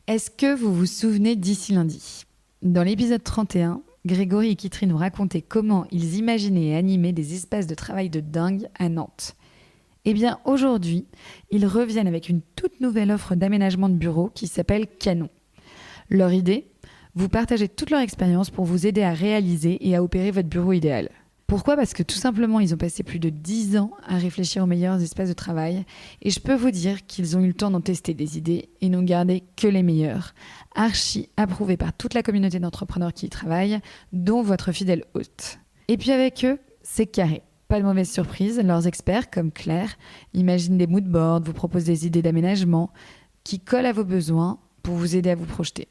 Est-ce que vous vous souvenez d'ici lundi ? Dans l'épisode 31, Grégory et Kitry nous racontaient comment ils imaginaient et animaient des espaces de travail de dingue à Nantes. Eh bien, aujourd'hui, ils reviennent avec une toute nouvelle offre d'aménagement de bureaux qui s'appelle Canon. Leur idée ? Vous partagez toute leur expérience pour vous aider à réaliser et à opérer votre bureau idéal. Pourquoi ? Parce que tout simplement, ils ont passé plus de 10 ans à réfléchir aux meilleurs espaces de travail et je peux vous dire qu'ils ont eu le temps d'en tester des idées et n'ont gardé que les meilleurs, archi approuvés par toute la communauté d'entrepreneurs qui y travaillent, dont votre fidèle hôte. Et puis avec eux, c'est carré. Pas de mauvaise surprise, leurs experts, comme Claire, imaginent des moodboards, vous proposent des idées d'aménagement qui collent à vos besoins pour vous aider à vous projeter.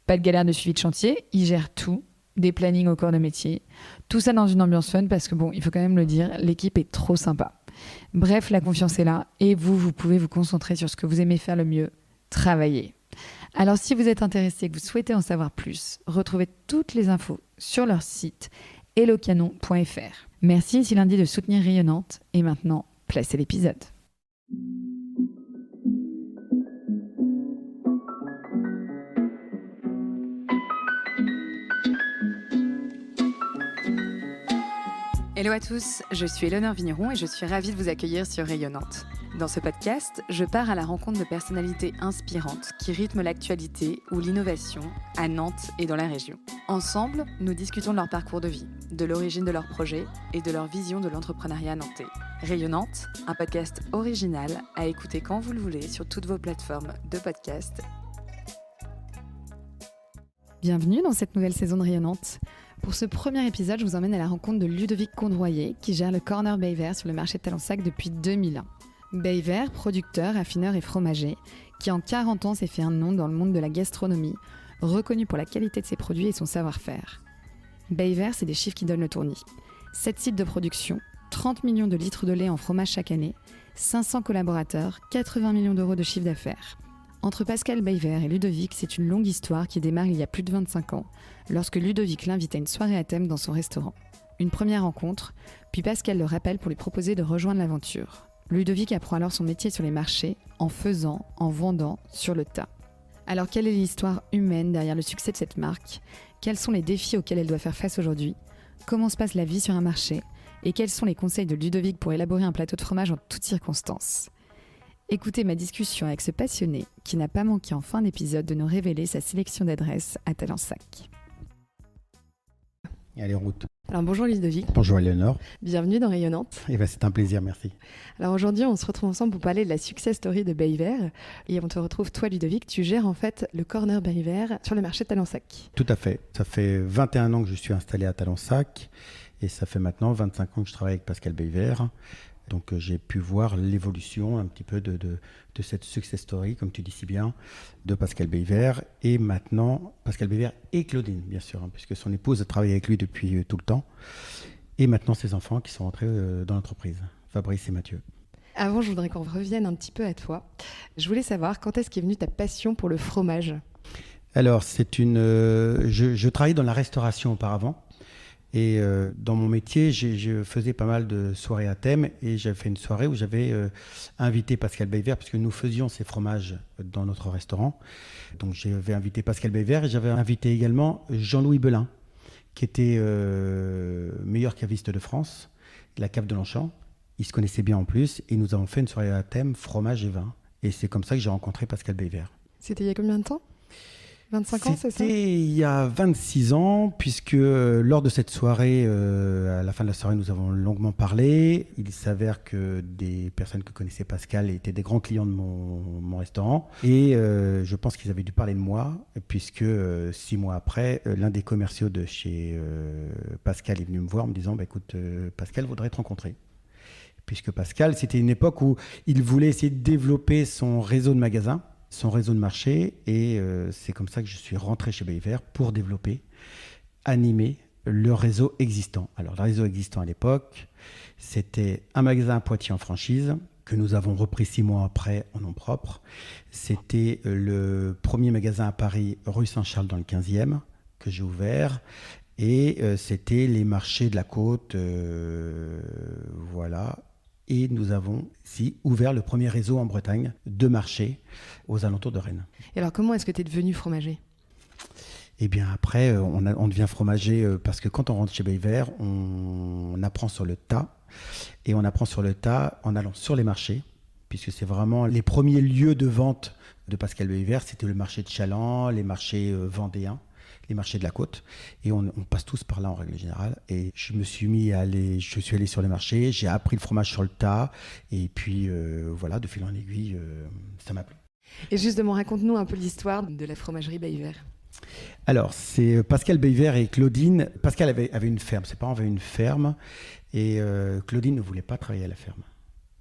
Pas de galère de suivi de chantier, ils gèrent tout. Des plannings au corps de métier. Tout ça dans une ambiance fun parce que il faut quand même le dire, l'équipe est trop sympa. Bref, la confiance est là et vous pouvez vous concentrer sur ce que vous aimez faire le mieux, travailler. Alors si vous êtes intéressé et que vous souhaitez en savoir plus, retrouvez toutes les infos sur leur site hellocanon.fr. Merci ici lundi de soutenir Rayonnante et maintenant, place à l'épisode. Hello à tous, je suis Éléonore Vigneron et je suis ravie de vous accueillir sur Rayonnante. Dans ce podcast, je pars à la rencontre de personnalités inspirantes qui rythment l'actualité ou l'innovation à Nantes et dans la région. Ensemble, nous discutons de leur parcours de vie, de l'origine de leurs projets et de leur vision de l'entrepreneuriat nantais. Rayonnante, un podcast original à écouter quand vous le voulez sur toutes vos plateformes de podcast. Bienvenue dans cette nouvelle saison de Rayonnante. Pour ce premier épisode, je vous emmène à la rencontre de Ludovic Condroyer, qui gère le Corner Bayvert sur le marché de Talensac depuis 2001. Bayvert, producteur, affineur et fromager, qui en 40 ans s'est fait un nom dans le monde de la gastronomie, reconnu pour la qualité de ses produits et son savoir-faire. Bayvert, c'est des chiffres qui donnent le tournis. 7 sites de production, 30 millions de litres de lait en fromage chaque année, 500 collaborateurs, 80 millions d'euros de chiffre d'affaires. Entre Pascal Bayvert et Ludovic, c'est une longue histoire qui démarre il y a plus de 25 ans, lorsque Ludovic l'invite à une soirée à thème dans son restaurant. Une première rencontre, puis Pascal le rappelle pour lui proposer de rejoindre l'aventure. Ludovic apprend alors son métier sur les marchés, en faisant, en vendant, sur le tas. Alors quelle est l'histoire humaine derrière le succès de cette marque ? Quels sont les défis auxquels elle doit faire face aujourd'hui ? Comment se passe la vie sur un marché ? Et quels sont les conseils de Ludovic pour élaborer un plateau de fromage en toutes circonstances ? Écoutez ma discussion avec ce passionné qui n'a pas manqué en fin d'épisode de nous révéler sa sélection d'adresses à Talensac. Allez, en route. Alors bonjour Ludovic. Bonjour Éléonore. Bienvenue dans Rayonnante. C'est un plaisir, merci. Alors aujourd'hui, on se retrouve ensemble pour parler de la success story de Bayvert. Et on te retrouve, toi Ludovic, tu gères en fait le Corner Bayvert sur le marché de Talensac. Tout à fait. Ça fait 21 ans que je suis installé à Talensac et ça fait maintenant 25 ans que je travaille avec Pascal Bayvert. Donc j'ai pu voir l'évolution un petit peu de cette success story, comme tu dis si bien, de Pascal Bayvert. Et maintenant, Pascal Bayvert et Claudine, bien sûr, puisque son épouse a travaillé avec lui depuis tout le temps. Et maintenant, ses enfants qui sont rentrés dans l'entreprise, Fabrice et Mathieu. Avant, je voudrais qu'on revienne un petit peu à toi. Je voulais savoir, quand est-ce qu'est venue ta passion pour le fromage ? Alors, je travaillais dans la restauration auparavant. Et dans mon métier, je faisais pas mal de soirées à thème et j'avais fait une soirée où j'avais invité Pascal Bayvert parce que nous faisions ces fromages dans notre restaurant. Donc j'avais invité Pascal Bayvert et j'avais invité également Jean-Louis Belin, qui était meilleur caviste de France, de la cave de Longchamp. Ils se connaissaient bien en plus et nous avons fait une soirée à thème fromage et vin. Et c'est comme ça que j'ai rencontré Pascal Bayvert. C'était il y a combien de temps ? 25 ans, c'est ça ? C'était il y a 26 ans, puisque lors de cette soirée, à la fin de la soirée, nous avons longuement parlé. Il s'avère que des personnes que connaissaient Pascal étaient des grands clients de mon restaurant. Et je pense qu'ils avaient dû parler de moi, puisque 6 mois après, l'un des commerciaux de chez Pascal est venu me voir en me disant écoute, Pascal voudrait te rencontrer. Puisque Pascal, c'était une époque où il voulait essayer de développer son réseau de magasins, son réseau de marché, et c'est comme ça que je suis rentré chez Bayvert pour développer, animer le réseau existant. Alors le réseau existant à l'époque, c'était un magasin à Poitiers en franchise, que nous avons repris 6 mois après en nom propre. C'était le premier magasin à Paris, rue Saint-Charles dans le 15e, que j'ai ouvert. Et c'était les marchés de la côte, voilà. Et nous avons ici ouvert le premier réseau en Bretagne de marchés aux alentours de Rennes. Et alors, comment est-ce que tu es devenu fromager ? Et bien après, on devient fromager parce que quand on rentre chez Beillevaire, on apprend sur le tas. Et on apprend sur le tas en allant sur les marchés, puisque c'est vraiment les premiers lieux de vente de Pascal Beillevaire. C'était le marché de Chaland, les marchés vendéens, les marchés de la côte. Et on passe tous par là en règle générale. Et je suis allé sur les marchés, j'ai appris le fromage sur le tas. Et puis voilà, de fil en aiguille, ça m'a plu. Et justement, raconte-nous un peu l'histoire de la fromagerie Beillevaire. Alors, c'est Pascal Beillevaire et Claudine. Pascal avait une ferme, ses parents avaient une ferme, et Claudine ne voulait pas travailler à la ferme.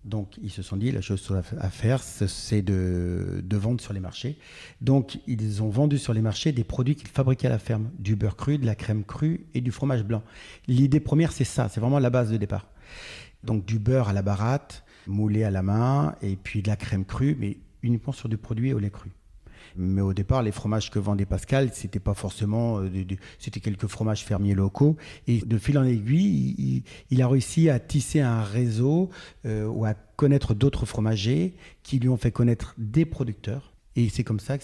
Donc, ils se sont dit, la chose à faire, c'est de vendre sur les marchés. Donc, ils ont vendu sur les marchés des produits qu'ils fabriquaient à la ferme, du beurre cru, de la crème crue et du fromage blanc. L'idée première, c'est ça, c'est vraiment la base de départ. Donc, du beurre à la baratte, moulé à la main, et puis de la crème crue, mais uniquement sur du produit au lait cru. Mais au départ, les fromages que vendait Pascal, c'était pas forcément, c'était quelques fromages fermiers locaux. Et de fil en aiguille, il a réussi à tisser un réseau ou à connaître d'autres fromagers qui lui ont fait connaître des producteurs. Et c'est comme ça que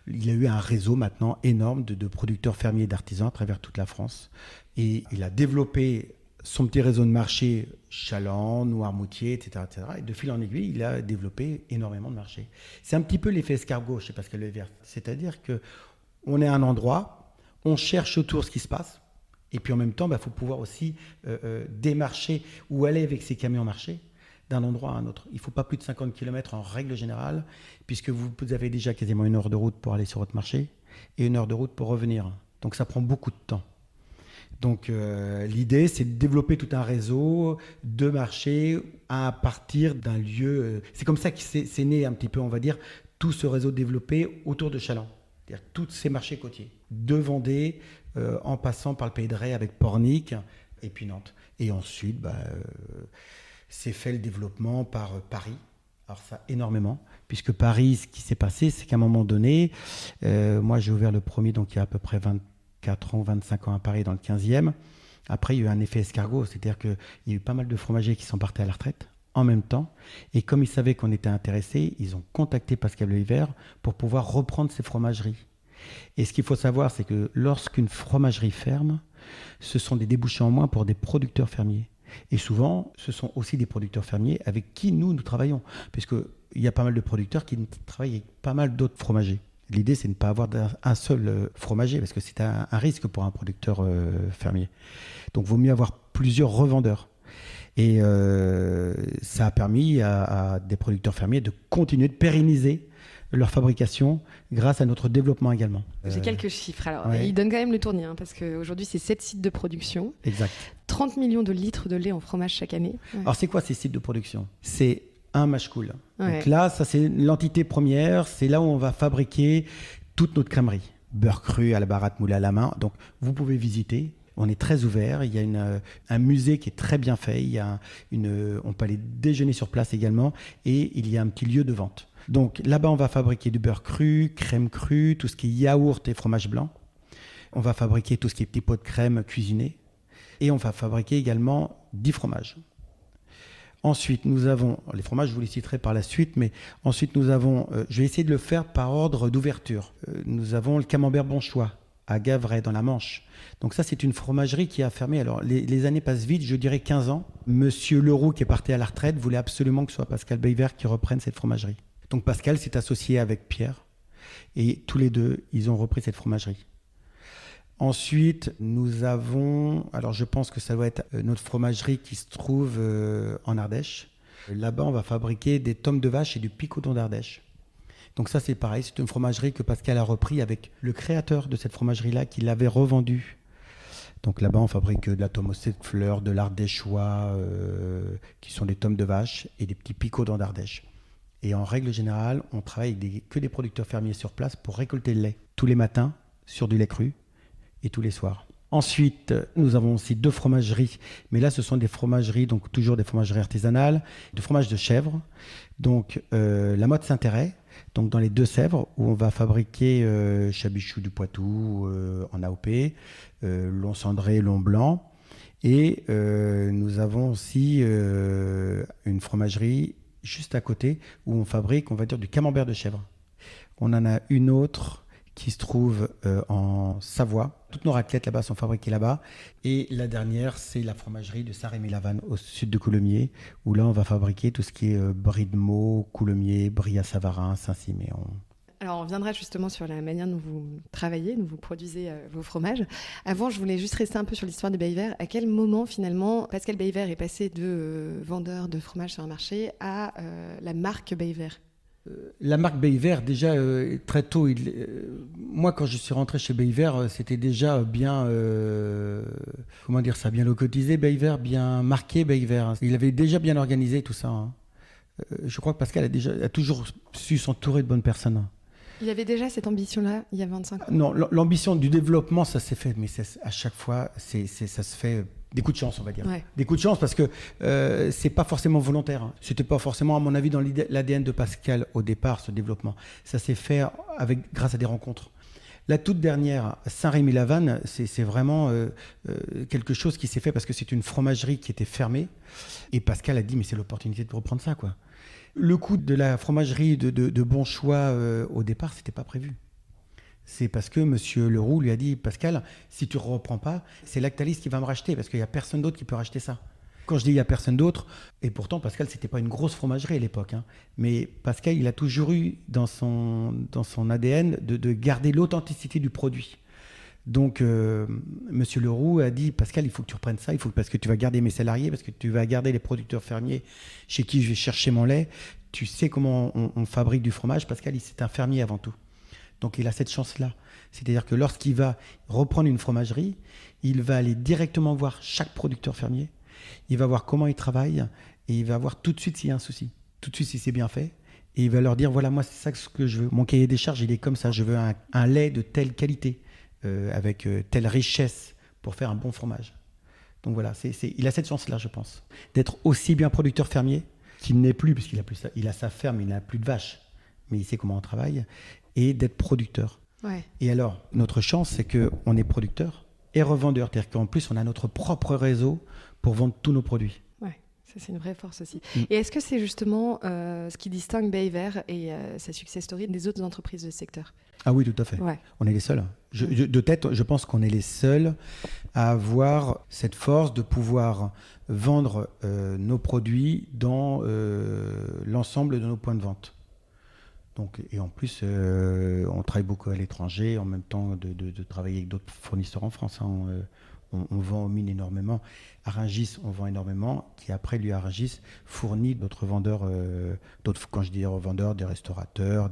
il a eu un réseau maintenant énorme de producteurs fermiers et d'artisans à travers toute la France. Et il a développé son petit réseau de marché, Chaland, Noirmoutier, etc., etc. Et de fil en aiguille, il a développé énormément de marchés. C'est un petit peu l'effet escargot chez Pascal Beillevaire. C'est-à-dire qu'on est à un endroit, on cherche autour ce qui se passe, et puis en même temps, faut pouvoir aussi démarcher ou aller avec ses camions marchés d'un endroit à un autre. Il ne faut pas plus de 50 km en règle générale, puisque vous avez déjà quasiment 1 heure de route pour aller sur votre marché et 1 heure de route pour revenir. Donc ça prend beaucoup de temps. Donc l'idée, c'est de développer tout un réseau de marchés à partir d'un lieu. C'est comme ça que c'est né un petit peu, on va dire, tout ce réseau développé autour de Chaland. C'est-à-dire tous ces marchés côtiers, de Vendée, en passant par le Pays de Ré avec Pornic et puis Nantes. Et ensuite, c'est fait le développement par Paris. Alors ça, énormément, puisque Paris, ce qui s'est passé, c'est qu'à un moment donné, moi j'ai ouvert le premier, donc il y a à peu près 24 ans, 25 ans à Paris, dans le 15e. Après, il y a eu un effet escargot, c'est-à-dire qu'il y a eu pas mal de fromagers qui sont partis à la retraite en même temps. Et comme ils savaient qu'on était intéressés, ils ont contacté Pascal Beillevaire pour pouvoir reprendre ces fromageries. Et ce qu'il faut savoir, c'est que lorsqu'une fromagerie ferme, ce sont des débouchés en moins pour des producteurs fermiers. Et souvent, ce sont aussi des producteurs fermiers avec qui nous travaillons, puisqu'il y a pas mal de producteurs qui travaillent avec pas mal d'autres fromagers. L'idée, c'est de ne pas avoir un seul fromager, parce que c'est un risque pour un producteur fermier. Donc, il vaut mieux avoir plusieurs revendeurs. Et ça a permis à des producteurs fermiers de continuer de pérenniser leur fabrication grâce à notre développement également. J'ai quelques chiffres. Alors, ouais. Il donne quand même le tournis, parce qu'aujourd'hui, c'est 7 sites de production. Exact. 30 millions de litres de lait en fromage chaque année. Ouais. Alors, c'est quoi ces sites de production ? C'est un mâche-coule. Ouais. Donc là, ça c'est l'entité première, c'est là où on va fabriquer toute notre crèmerie. Beurre cru à la baratte, moulé à la main. Donc vous pouvez visiter. On est très ouvert. Il y a un musée qui est très bien fait. On peut aller déjeuner sur place également. Et il y a un petit lieu de vente. Donc là-bas, on va fabriquer du beurre cru, crème crue, tout ce qui est yaourt et fromage blanc. On va fabriquer tout ce qui est petits pots de crème cuisinés. Et on va fabriquer également 10 fromages. Ensuite, nous avons, les fromages, je vous les citerai par la suite, mais ensuite nous avons, je vais essayer de le faire par ordre d'ouverture. Nous avons le Camembert Bonchois à Gavray, dans la Manche. Donc ça, c'est une fromagerie qui a fermé. Alors, les années passent vite, je dirais 15 ans. Monsieur Leroux, qui est parti à la retraite, voulait absolument que ce soit Pascal Beillevaire qui reprenne cette fromagerie. Donc Pascal s'est associé avec Pierre, et tous les deux, ils ont repris cette fromagerie. Ensuite, nous avons, alors je pense que ça doit être notre fromagerie qui se trouve en Ardèche. Là-bas, on va fabriquer des tomes de vache et du picodon d'Ardèche. Donc ça, c'est pareil, c'est une fromagerie que Pascal a repris avec le créateur de cette fromagerie-là qui l'avait revendue. Donc là-bas, on fabrique de la tome aux 7 fleurs, de l'ardéchois, qui sont des tomes de vache et des petits picodons d'Ardèche. Et en règle générale, on travaille avec que des producteurs fermiers sur place pour récolter le lait tous les matins sur du lait cru. Et tous les soirs. Ensuite, nous avons aussi 2 fromageries, mais là, ce sont des fromageries, donc toujours des fromageries artisanales, de fromage de chèvre. Donc, la Motte Saint-Héret, donc dans les Deux-Sèvres, où on va fabriquer Chabichou du Poitou en AOP, Long Cendré, Long Blanc. Et nous avons aussi une fromagerie juste à côté où on fabrique, on va dire, du camembert de chèvre. On en a une autre qui se trouve en Savoie. Toutes nos raclettes là-bas sont fabriquées là-bas. Et la dernière, c'est la fromagerie de Saint-Rémy-Lavanne, au sud de Coulommiers, où là, on va fabriquer tout ce qui est brie de Meaux, Coulommiers, Brie-à-Savarin, Saint-Siméon. Alors, on reviendra justement sur la manière dont vous travaillez, dont vous produisez vos fromages. Avant, je voulais juste rester un peu sur l'histoire de Bay-Vert. À quel moment, finalement, Pascal Bay-Vert est passé de vendeur de fromage sur un marché à la marque Bay-Vert? La marque Bay-Vert, déjà très tôt, moi quand je suis rentré chez Bay-Vert, c'était déjà bien, comment dire ça, bien locotisé Bay-Vert, bien marqué Bay-Vert. Il avait déjà bien organisé tout ça. Hein. Je crois que Pascal a toujours su s'entourer de bonnes personnes. Il avait déjà cette ambition-là, il y a 25 ans? Non, l'ambition du développement, ça s'est fait, mais à chaque fois, ça se fait des coups de chance, on va dire. Ouais. Des coups de chance parce que c'est pas forcément volontaire. Hein. C'était pas forcément, à mon avis, dans l'ADN de Pascal au départ, ce développement. Ça s'est fait grâce à des rencontres. La toute dernière, Saint-Rémy-Lavanne, c'est vraiment quelque chose qui s'est fait parce que c'est une fromagerie qui était fermée. Et Pascal a dit, mais c'est l'opportunité de reprendre ça, quoi. Le coût de la fromagerie de Bon Choix, au départ, c'était pas prévu. C'est parce que M. Leroux lui a dit, Pascal, si tu ne reprends pas, c'est Lactalis qui va me racheter, parce qu'il n'y a personne d'autre qui peut racheter ça. Quand je dis il n'y a personne d'autre, et pourtant Pascal, ce n'était pas une grosse fromagerie à l'époque, hein, mais Pascal, il a toujours eu dans son ADN de garder l'authenticité du produit. Donc, M. Leroux a dit, Pascal, il faut que tu reprennes ça, parce que tu vas garder mes salariés, parce que tu vas garder les producteurs fermiers chez qui je vais chercher mon lait. Tu sais comment on fabrique du fromage. Pascal, c'est un fermier avant tout. Donc, il a cette chance-là. C'est-à-dire que lorsqu'il va reprendre une fromagerie, il va aller directement voir chaque producteur fermier. Il va voir comment il travaille et il va voir tout de suite s'il y a un souci. Tout de suite si c'est bien fait. Et il va leur dire, voilà, moi, c'est ça ce que je veux. Mon cahier des charges, il est comme ça. Je veux un lait de telle qualité. Avec telle richesse pour faire un bon fromage. Donc voilà, il a cette chance-là, je pense, d'être aussi bien producteur fermier, qu'il n'est plus, puisqu'il il a sa ferme, il n'a plus de vaches, mais il sait comment on travaille, et d'être producteur. Ouais. Et alors, notre chance, c'est qu'on est producteur et revendeur, c'est-à-dire qu'en plus, on a notre propre réseau pour vendre tous nos produits. Ça, c'est une vraie force aussi. Et est-ce que c'est justement ce qui distingue Bay-Vert et sa success story des autres entreprises de ce secteur? Ah oui, tout à fait. Ouais. On est les seuls. De tête, je pense qu'on est les seuls à avoir cette force de pouvoir vendre nos produits dans l'ensemble de nos points de vente. Donc, et en plus, on travaille beaucoup à l'étranger, en même temps de travailler avec d'autres fournisseurs en France. Hein. On vend aux mines énormément. À Rungis, on vend énormément, qui après, lui, à Rungis, fournit d'autres vendeurs, quand je dis vendeurs, des restaurateurs,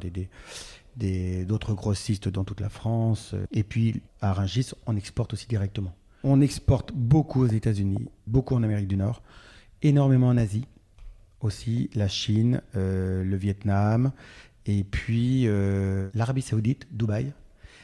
d'autres grossistes dans toute la France. Et puis, à Rungis, on exporte aussi directement. On exporte beaucoup aux États-Unis, beaucoup en Amérique du Nord, énormément en Asie, aussi la Chine, le Vietnam, et puis l'Arabie Saoudite, Dubaï.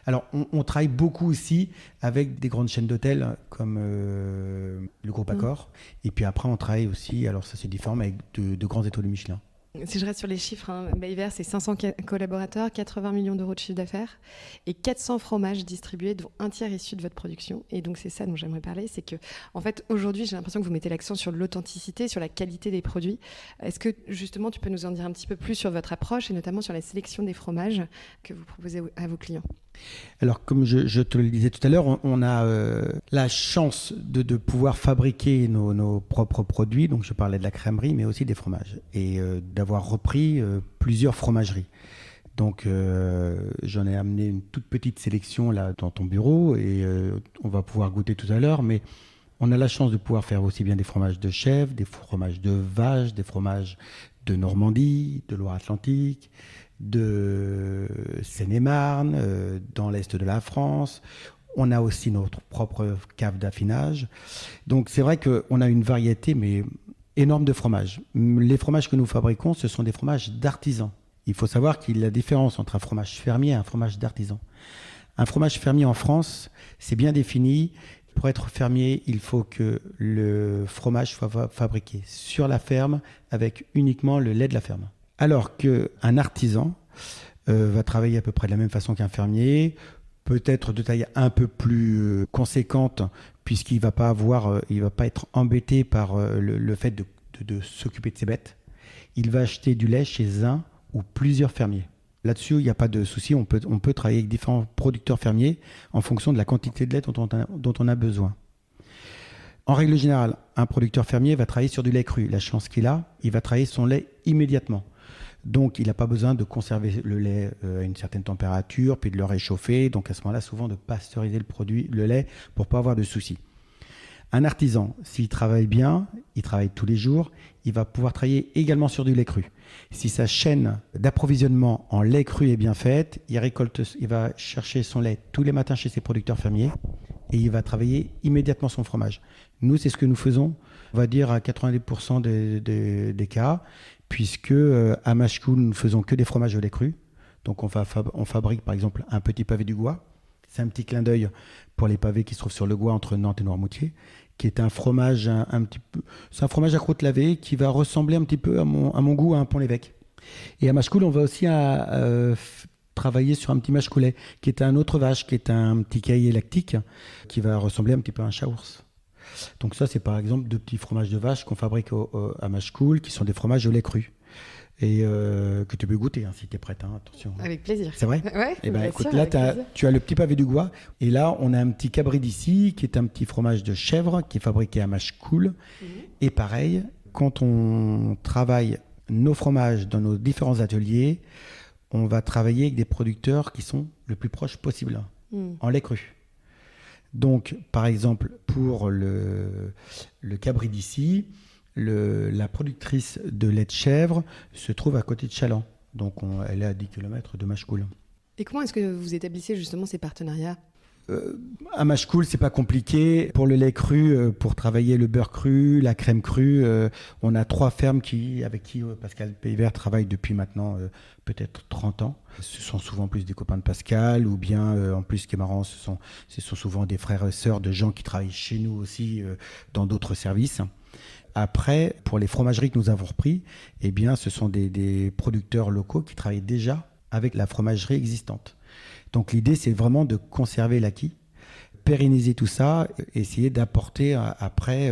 Alors, on travaille beaucoup aussi avec des grandes chaînes d'hôtels comme le groupe Accor. Et puis après, on travaille aussi, alors ça c'est différent, mais avec de grands étoiles de Michelin. Si je reste sur les chiffres, hein, Bay-Vert, c'est 500 collaborateurs, 80 millions d'euros de chiffre d'affaires et 400 fromages distribués, dont un tiers issus de votre production. Et donc, c'est ça dont j'aimerais parler. C'est que, en fait, aujourd'hui, j'ai l'impression que vous mettez l'accent sur l'authenticité, sur la qualité des produits. Est-ce que, justement, tu peux nous en dire un petit peu plus sur votre approche et notamment sur la sélection des fromages que vous proposez à vos clients? Alors, comme je te le disais tout à l'heure, on a la chance de pouvoir fabriquer nos propres produits. Donc, je parlais de la crèmerie, mais aussi des fromages. Et d'avoir repris plusieurs fromageries. Donc, j'en ai amené une toute petite sélection là dans ton bureau et on va pouvoir goûter tout à l'heure. Mais on a la chance de pouvoir faire aussi bien des fromages de chèvre, des fromages de vache, des fromages de Normandie, de Loire-Atlantique, de Seine-et-Marne, dans l'est de la France. On a aussi notre propre cave d'affinage. Donc c'est vrai qu'on a une variété mais énorme de fromages. Les fromages que nous fabriquons, ce sont des fromages d'artisans. Il faut savoir qu'il y a la différence entre un fromage fermier et un fromage d'artisan. Un fromage fermier en France, c'est bien défini. Pour être fermier, il faut que le fromage soit fabriqué sur la ferme avec uniquement le lait de la ferme. Alors qu'un artisan va travailler à peu près de la même façon qu'un fermier, peut-être de taille un peu plus conséquente, puisqu'il va pas être embêté par le fait de s'occuper de ses bêtes. Il va acheter du lait chez un ou plusieurs fermiers. Là-dessus, il n'y a pas de souci. On peut travailler avec différents producteurs fermiers en fonction de la quantité de lait dont on a besoin. En règle générale, un producteur fermier va travailler sur du lait cru. La chance qu'il a, il va travailler son lait immédiatement. Donc, il n'a pas besoin de conserver le lait à une certaine température, puis de le réchauffer. Donc, à ce moment-là, souvent de pasteuriser le lait pour ne pas avoir de soucis. Un artisan, s'il travaille bien, il travaille tous les jours, il va pouvoir travailler également sur du lait cru. Si sa chaîne d'approvisionnement en lait cru est bien faite, il va chercher son lait tous les matins chez ses producteurs fermiers et il va travailler immédiatement son fromage. Nous, c'est ce que nous faisons, on va dire à 90% des cas, puisque à Machecoul, nous ne faisons que des fromages au lait cru. Donc on fabrique par exemple un petit pavé du Gois. C'est un petit clin d'œil pour les pavés qui se trouvent sur le Gois entre Nantes et Noirmoutier, qui est un fromage c'est un fromage à croûte lavée qui va ressembler un petit peu à mon goût à un Pont-l'Évêque. Et à Machecoul, on va aussi travailler sur un petit mâche-coulet, qui est un autre vache, qui est un petit caillé lactique, qui va ressembler un petit peu à un chat-ours. Donc ça, c'est par exemple 2 petits fromages de vache qu'on fabrique à Machecoul, qui sont des fromages au lait cru. Et que tu peux goûter si tu es prête, attention. Avec plaisir. C'est vrai? Ouais, et bien écoute, sûr, là, tu as le petit pavé du Gois. Et là, on a un petit cabri d'ici, qui est un petit fromage de chèvre, qui est fabriqué à Machecoul. Et pareil, quand on travaille nos fromages dans nos différents ateliers, on va travailler avec des producteurs qui sont le plus proches possible, en lait cru. Donc, par exemple, pour le cabri d'ici, la productrice de lait de chèvre se trouve à côté de Chaland. Donc, elle est à 10 km de Machecoul. Et comment est-ce que vous établissez justement ces partenariats ? À Machecoul, c'est pas compliqué. Pour le lait cru, pour travailler le beurre cru, la crème crue, on a 3 fermes avec qui Pascal Peyvert travaille depuis maintenant peut-être 30 ans. Ce sont souvent plus des copains de Pascal, ou bien, en plus, ce qui est marrant, ce sont souvent des frères et sœurs de gens qui travaillent chez nous aussi dans d'autres services. Après, pour les fromageries que nous avons repris, eh bien, ce sont des producteurs locaux qui travaillent déjà avec la fromagerie existante. Donc l'idée, c'est vraiment de conserver l'acquis, pérenniser tout ça, essayer d'apporter après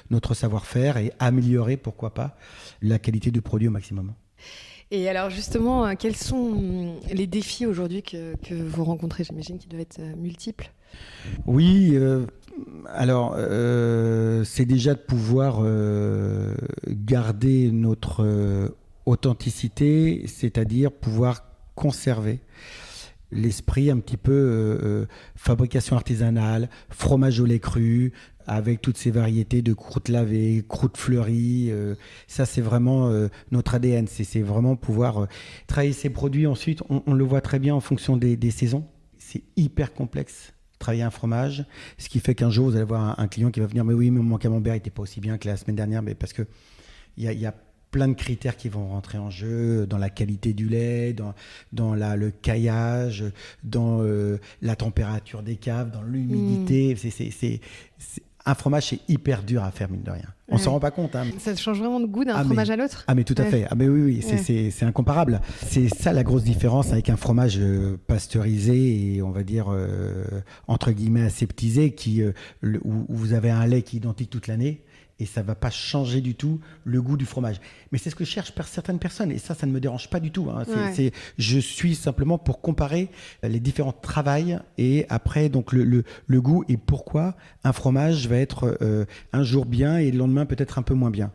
notre savoir-faire et améliorer, pourquoi pas, la qualité du produit au maximum. Et alors justement, quels sont les défis aujourd'hui que vous rencontrez ? J'imagine qu'ils doivent être multiples. Oui, alors c'est déjà de pouvoir garder notre authenticité, c'est-à-dire pouvoir conserver l'esprit un petit peu fabrication artisanale, fromage au lait cru, avec toutes ces variétés de croûtes lavées, croûtes fleuries. Ça, c'est vraiment notre ADN. C'est vraiment pouvoir travailler ces produits. Ensuite, on le voit très bien en fonction des saisons. C'est hyper complexe, travailler un fromage. Ce qui fait qu'un jour, vous allez voir un client qui va venir, mais oui, mais mon camembert n'était pas aussi bien que la semaine dernière, mais parce qu'il y a plein de critères qui vont rentrer en jeu dans la qualité du lait, dans le caillage, dans la température des caves, dans l'humidité. Un fromage, c'est hyper dur à faire, mine de rien. On s'en rend pas compte. Ça change vraiment de goût d'un fromage à l'autre ? Ah mais tout à fait. Ah mais oui, c'est incomparable. C'est ça la grosse différence avec un fromage pasteurisé et on va dire entre guillemets aseptisé, où vous avez un lait qui est identique toute l'année. Et ça ne va pas changer du tout le goût du fromage. Mais c'est ce que cherchent certaines personnes. Et ça ne me dérange pas du tout. Je suis simplement pour comparer les différents travails et après donc le goût et pourquoi un fromage va être un jour bien et le lendemain peut-être un peu moins bien.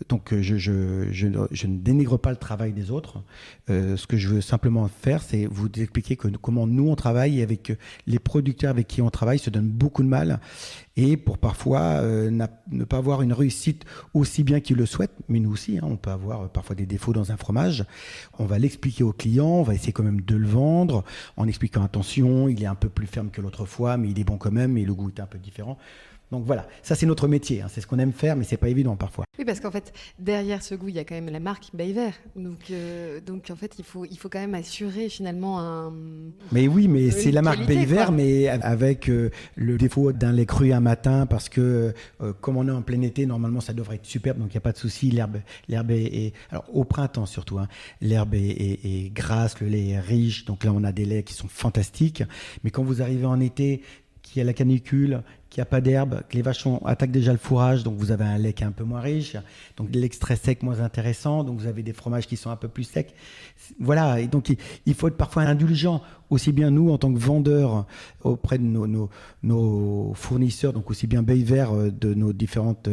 Donc je ne dénigre pas le travail des autres. Ce que je veux simplement faire, c'est vous expliquer comment nous on travaille et avec les producteurs avec qui on travaille se donnent beaucoup de mal. Et pour parfois ne pas avoir une réussite aussi bien qu'ils le souhaitent, mais nous aussi, on peut avoir parfois des défauts dans un fromage. On va l'expliquer au client, on va essayer quand même de le vendre en expliquant attention, il est un peu plus ferme que l'autre fois, mais il est bon quand même et le goût est un peu différent. Donc voilà, ça c'est notre métier, hein. C'est ce qu'on aime faire, mais c'est pas évident parfois. Oui, parce qu'en fait, derrière ce goût, il y a quand même la marque Bayver. Donc en fait, il faut quand même assurer finalement Mais oui, mais c'est la marque qualité, Bayver, quoi. mais avec le défaut d'un lait cru un matin, parce que comme on est en plein été, normalement ça devrait être superbe, donc il n'y a pas de souci. L'herbe est alors au printemps surtout, hein, l'herbe est grasse, le lait est riche, donc là on a des laits qui sont fantastiques. Mais quand vous arrivez en été, qu'il y a la canicule, qu'il n'y a pas d'herbe, que les vaches attaquent déjà le fourrage, donc vous avez un lait qui est un peu moins riche, donc de l'extrait sec moins intéressant, donc vous avez des fromages qui sont un peu plus secs. Voilà, et donc il faut être parfois indulgent, aussi bien nous en tant que vendeurs auprès de nos fournisseurs, donc aussi bien Bayver de nos différentes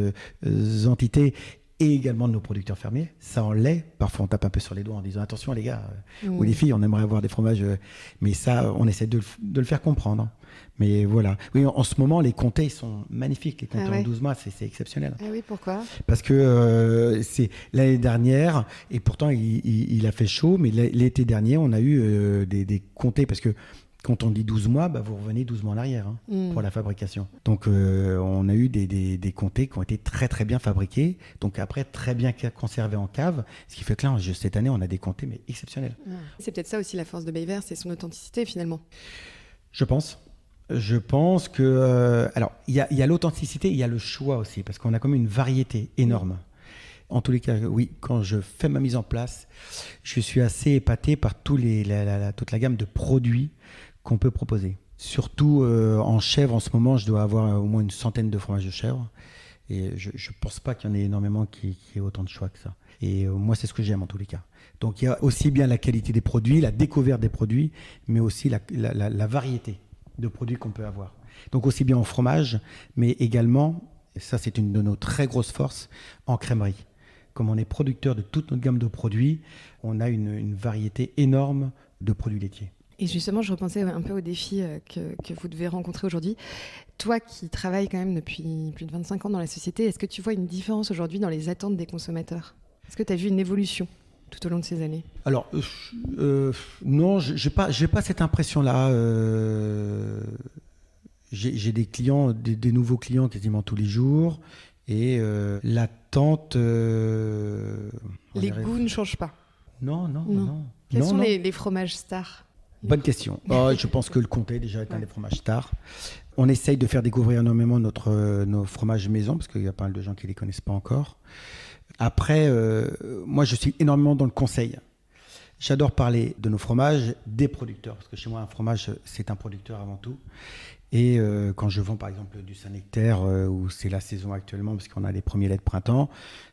entités, et également de nos producteurs fermiers. Ça en lait, parfois on tape un peu sur les doigts en disant attention les gars, ou les filles, on aimerait avoir des fromages, mais ça on essaie de le faire comprendre. Mais voilà. Oui, en ce moment, les comtés, ils sont magnifiques. Les comtés en 12 mois, c'est exceptionnel. Ah oui, pourquoi ? Parce que c'est l'année dernière, et pourtant il a fait chaud, mais l'été dernier, on a eu des comtés, parce que quand on dit 12 mois, bah, vous revenez 12 mois en arrière pour la fabrication. Donc on a eu des comtés qui ont été très très bien fabriqués, donc après très bien conservés en cave, ce qui fait que là, cette année, on a des comtés mais exceptionnels. C'est peut-être ça aussi la force de Bayver, c'est son authenticité finalement. Je pense que... alors, il y a l'authenticité, il y a le choix aussi, parce qu'on a comme une variété énorme. En tous les cas, oui, quand je fais ma mise en place, je suis assez épaté par toute la gamme de produits qu'on peut proposer. Surtout en chèvre, en ce moment, je dois avoir au moins une centaine de fromages de chèvre. Et je ne pense pas qu'il y en ait énormément qui aient autant de choix que ça. Et moi, c'est ce que j'aime en tous les cas. Donc, il y a aussi bien la qualité des produits, la découverte des produits, mais aussi la variété de produits qu'on peut avoir. Donc aussi bien en fromage, mais également, et ça c'est une de nos très grosses forces, en crèmerie. Comme on est producteur de toute notre gamme de produits, on a une variété énorme de produits laitiers. Et justement, je repensais un peu aux défis que vous devez rencontrer aujourd'hui. Toi qui travailles quand même depuis plus de 25 ans dans la société, est-ce que tu vois une différence aujourd'hui dans les attentes des consommateurs ? Est-ce que tu as vu une évolution tout au long de ces années ? Alors, non, j'ai pas cette impression-là. J'ai des clients, des nouveaux clients quasiment tous les jours. Et l'attente... les goûts ne changent pas ? Non. Quels sont les fromages stars ? Bonne question. Je pense que le comté déjà est un des fromages stars. On essaye de faire découvrir énormément nos fromages maison, parce qu'il y a pas mal de gens qui ne les connaissent pas encore. Après, moi, je suis énormément dans le conseil. J'adore parler de nos fromages, des producteurs, parce que chez moi, un fromage, c'est un producteur avant tout. Et quand je vends, par exemple, du Saint-Nectaire, où c'est la saison actuellement, parce qu'on a les premiers laits de printemps,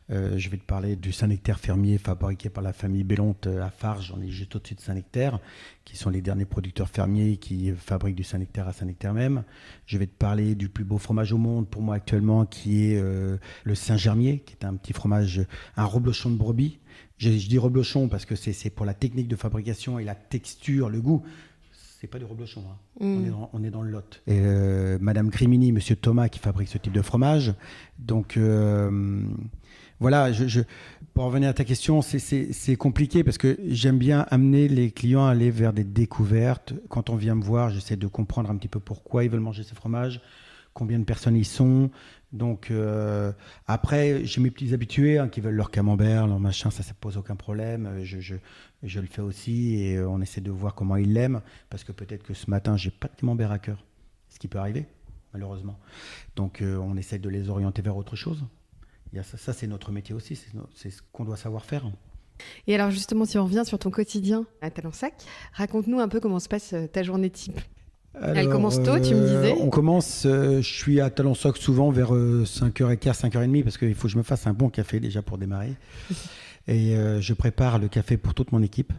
je vais te parler du Saint-Nectaire fermier fabriqué par la famille Bellonte à Farges, on est juste au-dessus de Saint-Nectaire, qui sont les derniers producteurs fermiers qui fabriquent du Saint-Nectaire à Saint-Nectaire même. Je vais te parler du plus beau fromage au monde pour moi actuellement, qui est le Saint-Germier, qui est un petit fromage, un reblochon de brebis. Je dis reblochon parce que c'est pour la technique de fabrication et la texture, le goût. C'est pas du reblochon, hein. On est dans le Lot. Et Madame Grimini, Monsieur Thomas qui fabrique ce type de fromage. Donc voilà, pour revenir à ta question, c'est compliqué parce que j'aime bien amener les clients à aller vers des découvertes. Quand on vient me voir, j'essaie de comprendre un petit peu pourquoi ils veulent manger ces fromages, combien de personnes ils sont. Donc après, j'ai mes petits habitués qui veulent leur camembert, leur machin, ça pose aucun problème. Je le fais aussi et on essaie de voir comment ils l'aiment, parce que peut-être que ce matin, j'ai pas de camembert à cœur, ce qui peut arriver, malheureusement. Donc on essaie de les orienter vers autre chose. Il y a ça c'est notre métier aussi, c'est ce qu'on doit savoir faire. Et alors justement, si on revient sur ton quotidien à Talensac, raconte-nous un peu comment se passe ta journée type. Alors, elle commence tôt, tu me disais. On commence, je suis à Talensac souvent vers 5h15, 5h30, parce qu'il faut que je me fasse un bon café déjà pour démarrer. Et je prépare le café pour toute mon équipe.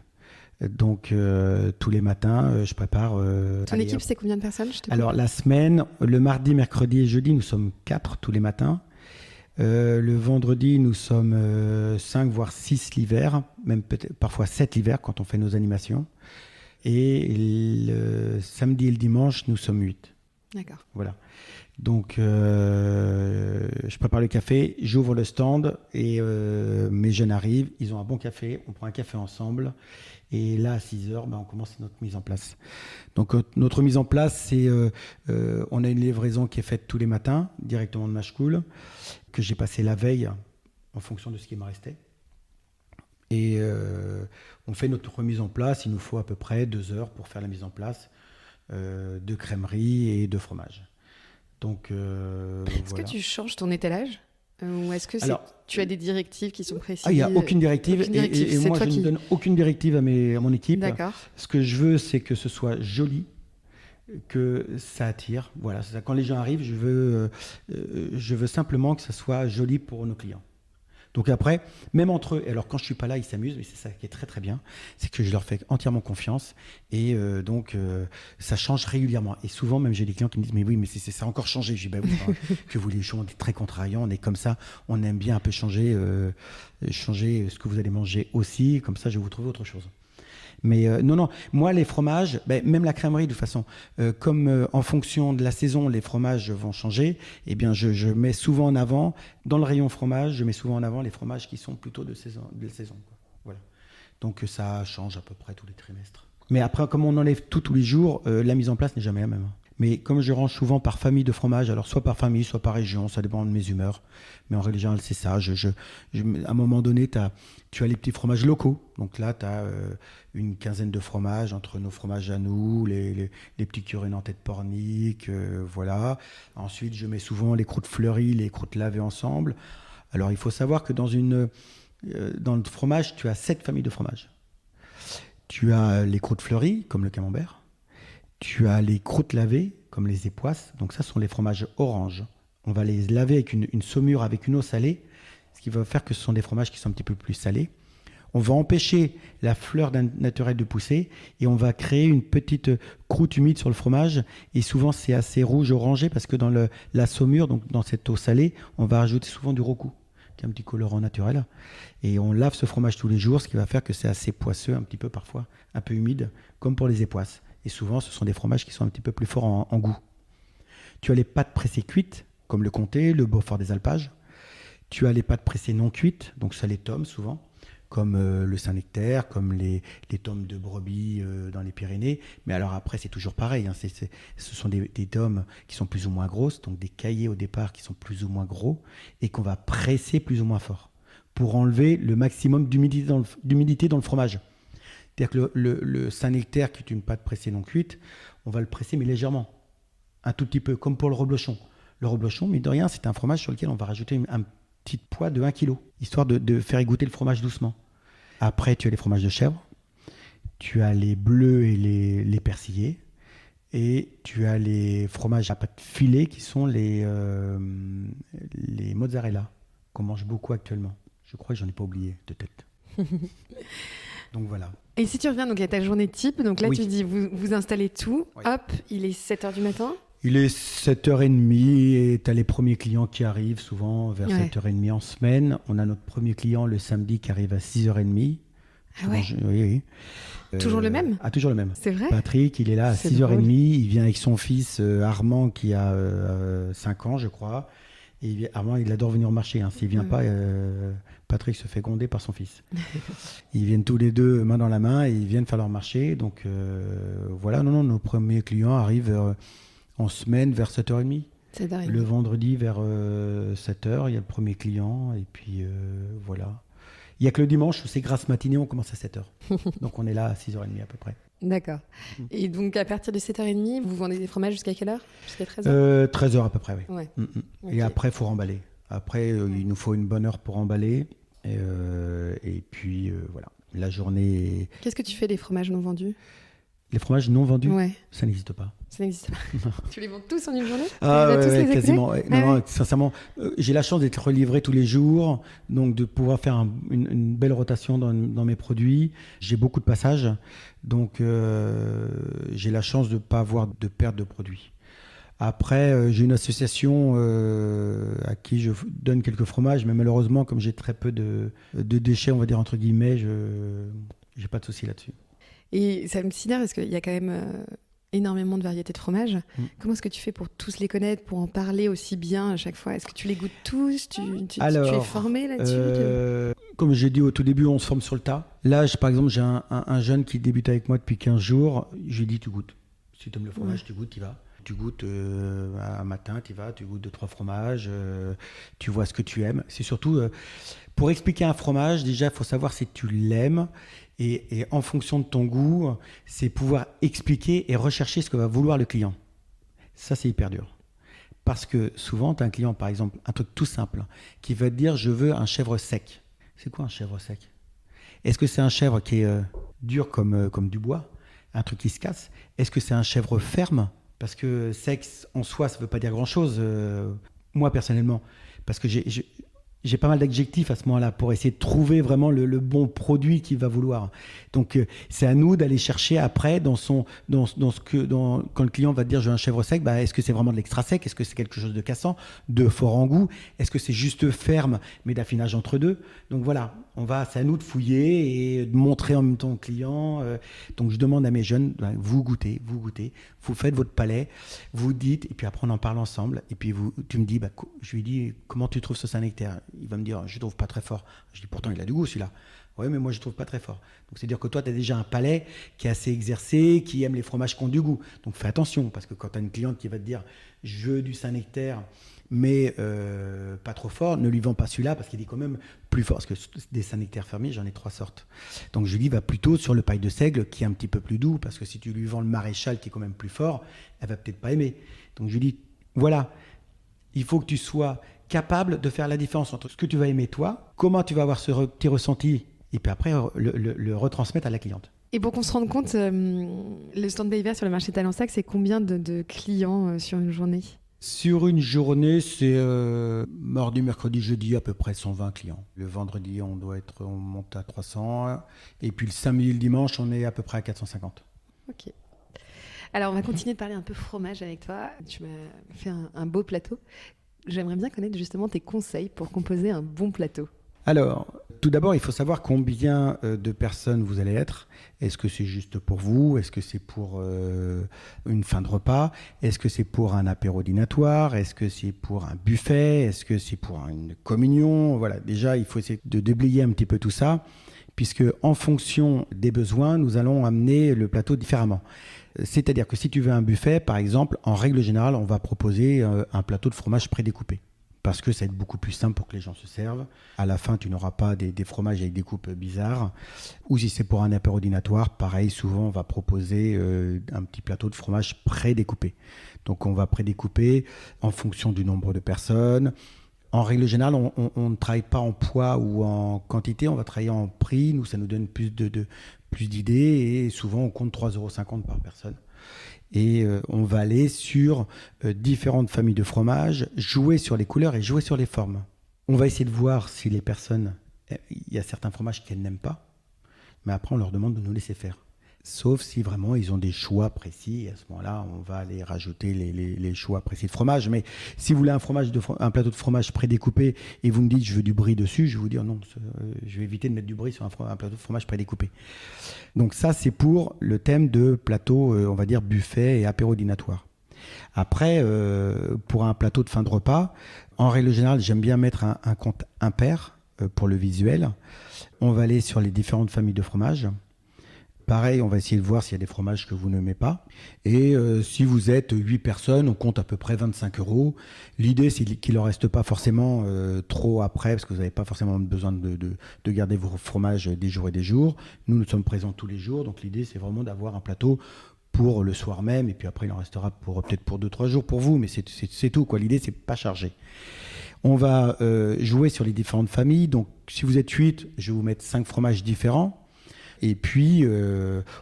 Donc tous les matins, je prépare... Ton équipe, c'est combien de personnes ? Alors la semaine, le mardi, mercredi et jeudi, nous sommes 4 tous les matins. Le vendredi, nous sommes 5 voire 6 l'hiver, même peut-être parfois 7 l'hiver quand on fait nos animations. Et le samedi et le dimanche, nous sommes 8. D'accord. Voilà. Donc, je prépare le café, j'ouvre le stand et mes jeunes arrivent, ils ont un bon café, on prend un café ensemble. Et là, à 6h, on commence notre mise en place. Donc, notre mise en place, c'est on a une livraison qui est faite tous les matins, directement de Machecoul, que j'ai passé la veille en fonction de ce qui me restait. Et on fait notre remise en place. Il nous faut à peu près 2 heures pour faire la mise en place de crèmerie et de fromage. Donc, est-ce que tu changes ton étalage ou est-ce que tu as des directives qui sont précises? Il n'y a aucune directive. Et moi, je ne donne aucune directive à mon équipe. D'accord. Ce que je veux, c'est que ce soit joli, que ça attire. Voilà, c'est ça. Quand les gens arrivent, je veux simplement que ça soit joli pour nos clients. Donc après, même entre eux, alors quand je ne suis pas là, ils s'amusent, mais c'est ça qui est très très bien, c'est que je leur fais entièrement confiance et donc ça change régulièrement. Et souvent, même j'ai des clients qui me disent « mais oui, mais ça a encore changé ». Je dis « bah oui, que vous voulez, on est très contrariant, on est comme ça, on aime bien un peu changer ce que vous allez manger aussi, comme ça je vais vous trouver autre chose ». Mais non, moi les fromages, même la crèmerie de toute façon, comme en fonction de la saison, les fromages vont changer, eh bien je mets souvent en avant, dans le rayon fromage, je mets souvent en avant les fromages qui sont plutôt de saison. Quoi. Voilà. Donc ça change à peu près tous les trimestres. Mais après, comme on enlève tous les jours, la mise en place n'est jamais la même. Mais comme je range souvent par famille de fromage, alors soit par famille, soit par région, ça dépend de mes humeurs. Mais en règle générale, c'est ça. À un moment donné, tu as les petits fromages locaux. Donc là, tu as une quinzaine de fromages, entre nos fromages à nous, les petits curés nantais de Pornic, voilà. Ensuite, je mets souvent les croûtes fleuries, les croûtes lavées ensemble. Alors, il faut savoir que dans le fromage, tu as 7 familles de fromages. Tu as les croûtes fleuries, comme le camembert. Tu as les croûtes lavées, comme les époisses. Donc ça, ce sont les fromages orange. On va les laver avec une saumure, avec une eau salée, ce qui va faire que ce sont des fromages qui sont un petit peu plus salés. On va empêcher la fleur naturelle de pousser et on va créer une petite croûte humide sur le fromage. Et souvent, c'est assez rouge orangé parce que dans la saumure, donc dans cette eau salée, on va rajouter souvent du rocou, qui est un petit colorant naturel. Et on lave ce fromage tous les jours, ce qui va faire que c'est assez poisseux, un petit peu parfois, un peu humide, comme pour les époisses. Et souvent, ce sont des fromages qui sont un petit peu plus forts en goût. Tu as les pâtes pressées cuites, comme le comté, le Beaufort des Alpages. Tu as les pâtes pressées non cuites, donc ça les tomes souvent, comme le Saint-Nectaire, comme les tomes de brebis dans les Pyrénées. Mais alors après, c'est toujours pareil. Ce sont des tomes qui sont plus ou moins grosses, donc des caillés au départ qui sont plus ou moins gros, et qu'on va presser plus ou moins fort, pour enlever le maximum d'humidité dans le fromage. C'est-à-dire que le Saint-Nectaire, qui est une pâte pressée non cuite, on va le presser mais légèrement, un tout petit peu, comme pour le reblochon. Le reblochon, mine de rien, c'est un fromage sur lequel on va rajouter un petit poids de 1 kg, histoire de faire égoutter le fromage doucement. Après, tu as les fromages de chèvre, tu as les bleus et les persillés, et tu as les fromages à pâte filée qui sont les mozzarella, qu'on mange beaucoup actuellement. Je crois que j'en ai pas oublié de tête. Donc voilà. Et si tu reviens donc à ta journée type, donc là Oui. tu dis vous installez tout, Oui. hop, il est 7h du matin. Il est 7h30 et tu as les premiers clients qui arrivent souvent vers 7h30 en semaine. On a notre premier client le samedi qui arrive à 6h30. Ah ouais. Oui. Toujours le même? Toujours le même. C'est vrai? Patrick, il est là à C'est 6h30. drôle. Il vient avec son fils Armand qui a 5 ans, je crois. Et Armand, il adore venir au marché. S'il ne vient pas, Patrick se fait gronder par son fils. Ils viennent tous les deux main dans la main et ils viennent faire leur marché. Donc voilà, nos premiers clients arrivent en semaine vers 7h30. 7h30. Le vendredi vers 7h, il y a le premier client. Et puis voilà. Il n'y a que le dimanche où c'est grasse matinée, on commence à 7h. Donc on est là à 6h30 à peu près. D'accord. Et donc à partir de 7h30, vous vendez des fromages jusqu'à quelle heure? Jusqu'à 13h? 13h à peu près, oui. Ouais. Et Ok. après, il faut remballer. Après, il nous faut une bonne heure pour emballer. Et puis voilà, la journée. Qu'est-ce que tu fais des fromages non vendus? Les fromages non vendus, Ouais, ça n'existe pas. ça n'existe pas. Tu les vends tous en une journée? Ah Tu les as tous les écoulés? quasiment. Ah ouais. Sincèrement, j'ai la chance d'être livré tous les jours, donc de pouvoir faire une belle rotation dans mes produits. J'ai beaucoup de passages, donc j'ai la chance de ne pas avoir de perte de produits. Après, j'ai une association à qui je donne quelques fromages, mais malheureusement, comme j'ai très peu de déchets, on va dire entre guillemets, je n'ai pas de souci là-dessus. Et ça me sidère parce qu'il y a quand même énormément de variétés de fromages. Comment est-ce que tu fais pour tous les connaître, pour en parler aussi bien à chaque fois? Est-ce que tu les goûtes tous? Tu es formé là-dessus? Comme j'ai dit au tout début, on se forme sur le tas. Là, par exemple, j'ai un jeune qui débute avec moi depuis 15 jours. Je lui ai dit, tu goûtes. Si tu aimes le fromage, tu goûtes, tu y vas. Tu goûtes un matin, tu y vas, tu goûtes 2-3 fromages, tu vois ce que tu aimes. C'est surtout, pour expliquer un fromage, déjà, il faut savoir si tu l'aimes. Et en fonction de ton goût, c'est pouvoir expliquer et rechercher ce que va vouloir le client. Ça, c'est hyper dur. Parce que souvent, tu as un client, par exemple, un truc tout simple, qui va te dire, je veux un chèvre sec. C'est quoi un chèvre sec? Est-ce que c'est un chèvre qui est dur comme du bois, un truc qui se casse? Est-ce que c'est un chèvre ferme? Parce que sec, en soi, ça ne veut pas dire grand-chose, moi, personnellement. Parce que j'ai pas mal d'adjectifs à ce moment-là pour essayer de trouver vraiment le bon produit qu'il va vouloir. Donc, c'est à nous d'aller chercher après, quand le client va te dire « je veux un chèvre sec », est-ce que c'est vraiment de l'extra sec? Est-ce que c'est quelque chose de cassant, de fort en goût? Est-ce que c'est juste ferme, mais d'affinage entre deux? Donc voilà, c'est à nous de fouiller et de montrer en même temps au client. Donc, je demande à mes jeunes, vous goûtez, vous faites votre palais, vous dites, et puis après on en parle ensemble. Et puis tu me dis, je lui dis, comment tu trouves ce Saint-Nectaire? Il va me dire, je ne trouve pas très fort. Je dis, pourtant il a du goût celui-là. Oui, mais moi je ne trouve pas très fort. Donc c'est-à-dire que toi tu as déjà un palais qui est assez exercé, qui aime les fromages qui ont du goût. Donc fais attention, parce que quand tu as une cliente qui va te dire, je veux du Saint-Nectaire, mais pas trop fort, ne lui vends pas celui-là, parce qu'il est quand même plus fort. Parce que des Saint-Nectaire fermiers, j'en ai 3 sortes. Donc je lui dis, va plutôt sur le paille de seigle, qui est un petit peu plus doux, parce que si tu lui vends le maréchal, qui est quand même plus fort, elle va peut-être pas aimer. Donc je lui dis, voilà, il faut que tu sois capable de faire la différence entre ce que tu vas aimer toi, comment tu vas avoir ce petit ressenti, et puis après le retransmettre à la cliente. Et pour qu'on se rende compte, le stand Bay-Vert sur le marché Talensac, c'est combien de clients sur une journée? Sur une journée, c'est mardi, mercredi, jeudi, à peu près 120 clients. Le vendredi, on monte à 300. Et puis le samedi et le dimanche, on est à peu près à 450. Ok. Alors, on va continuer de parler un peu fromage avec toi. Tu m'as fait un beau plateau. J'aimerais bien connaître justement tes conseils pour composer un bon plateau. Alors, tout d'abord, il faut savoir combien de personnes vous allez être. Est-ce que c'est juste pour vous? Est-ce que c'est pour une fin de repas? Est-ce que c'est pour un apéro dînatoire? Est-ce que c'est pour un buffet? Est-ce que c'est pour une communion? Voilà, déjà, il faut essayer de déblayer un petit peu tout ça, puisque en fonction des besoins, nous allons amener le plateau différemment. C'est-à-dire que si tu veux un buffet, par exemple, en règle générale, on va proposer un plateau de fromage prédécoupé. Parce que ça va être beaucoup plus simple pour que les gens se servent. À la fin, tu n'auras pas des fromages avec des coupes bizarres. Ou si c'est pour un apéro dînatoire, pareil, souvent on va proposer un petit plateau de fromage prédécoupé. Donc on va prédécouper en fonction du nombre de personnes. En règle générale, on ne travaille pas en poids ou en quantité, on va travailler en prix. Nous, ça nous donne plus d'idées et souvent on compte 3,50 € par personne. Et on va aller sur différentes familles de fromages, jouer sur les couleurs et jouer sur les formes. On va essayer de voir si les personnes... Il y a certains fromages qu'elles n'aiment pas, mais après on leur demande de nous laisser faire. Sauf si vraiment ils ont des choix précis, et à ce moment-là, on va aller rajouter les choix précis de fromage. Mais si vous voulez un plateau de fromage prédécoupé et vous me dites je veux du brie dessus, je vais vous dire non, je vais éviter de mettre du brie sur un plateau de fromage prédécoupé. Donc ça, c'est pour le thème de plateau, on va dire buffet et apéro dînatoire. Après, pour un plateau de fin de repas, en règle générale, j'aime bien mettre un compte impair pour le visuel. On va aller sur les différentes familles de fromages. Pareil, on va essayer de voir s'il y a des fromages que vous n'aimez pas. Et si vous êtes 8 personnes, on compte à peu près 25 €. L'idée, c'est qu'il ne en reste pas forcément trop après, parce que vous n'avez pas forcément besoin de garder vos fromages des jours et des jours. Nous sommes présents tous les jours, donc l'idée, c'est vraiment d'avoir un plateau pour le soir même, et puis après, il en restera peut-être pour 2-3 jours pour vous, mais c'est tout, quoi. L'idée, c'est pas chargé. On va jouer sur les différentes familles. Donc, si vous êtes 8, je vais vous mettre 5 fromages différents. Et puis,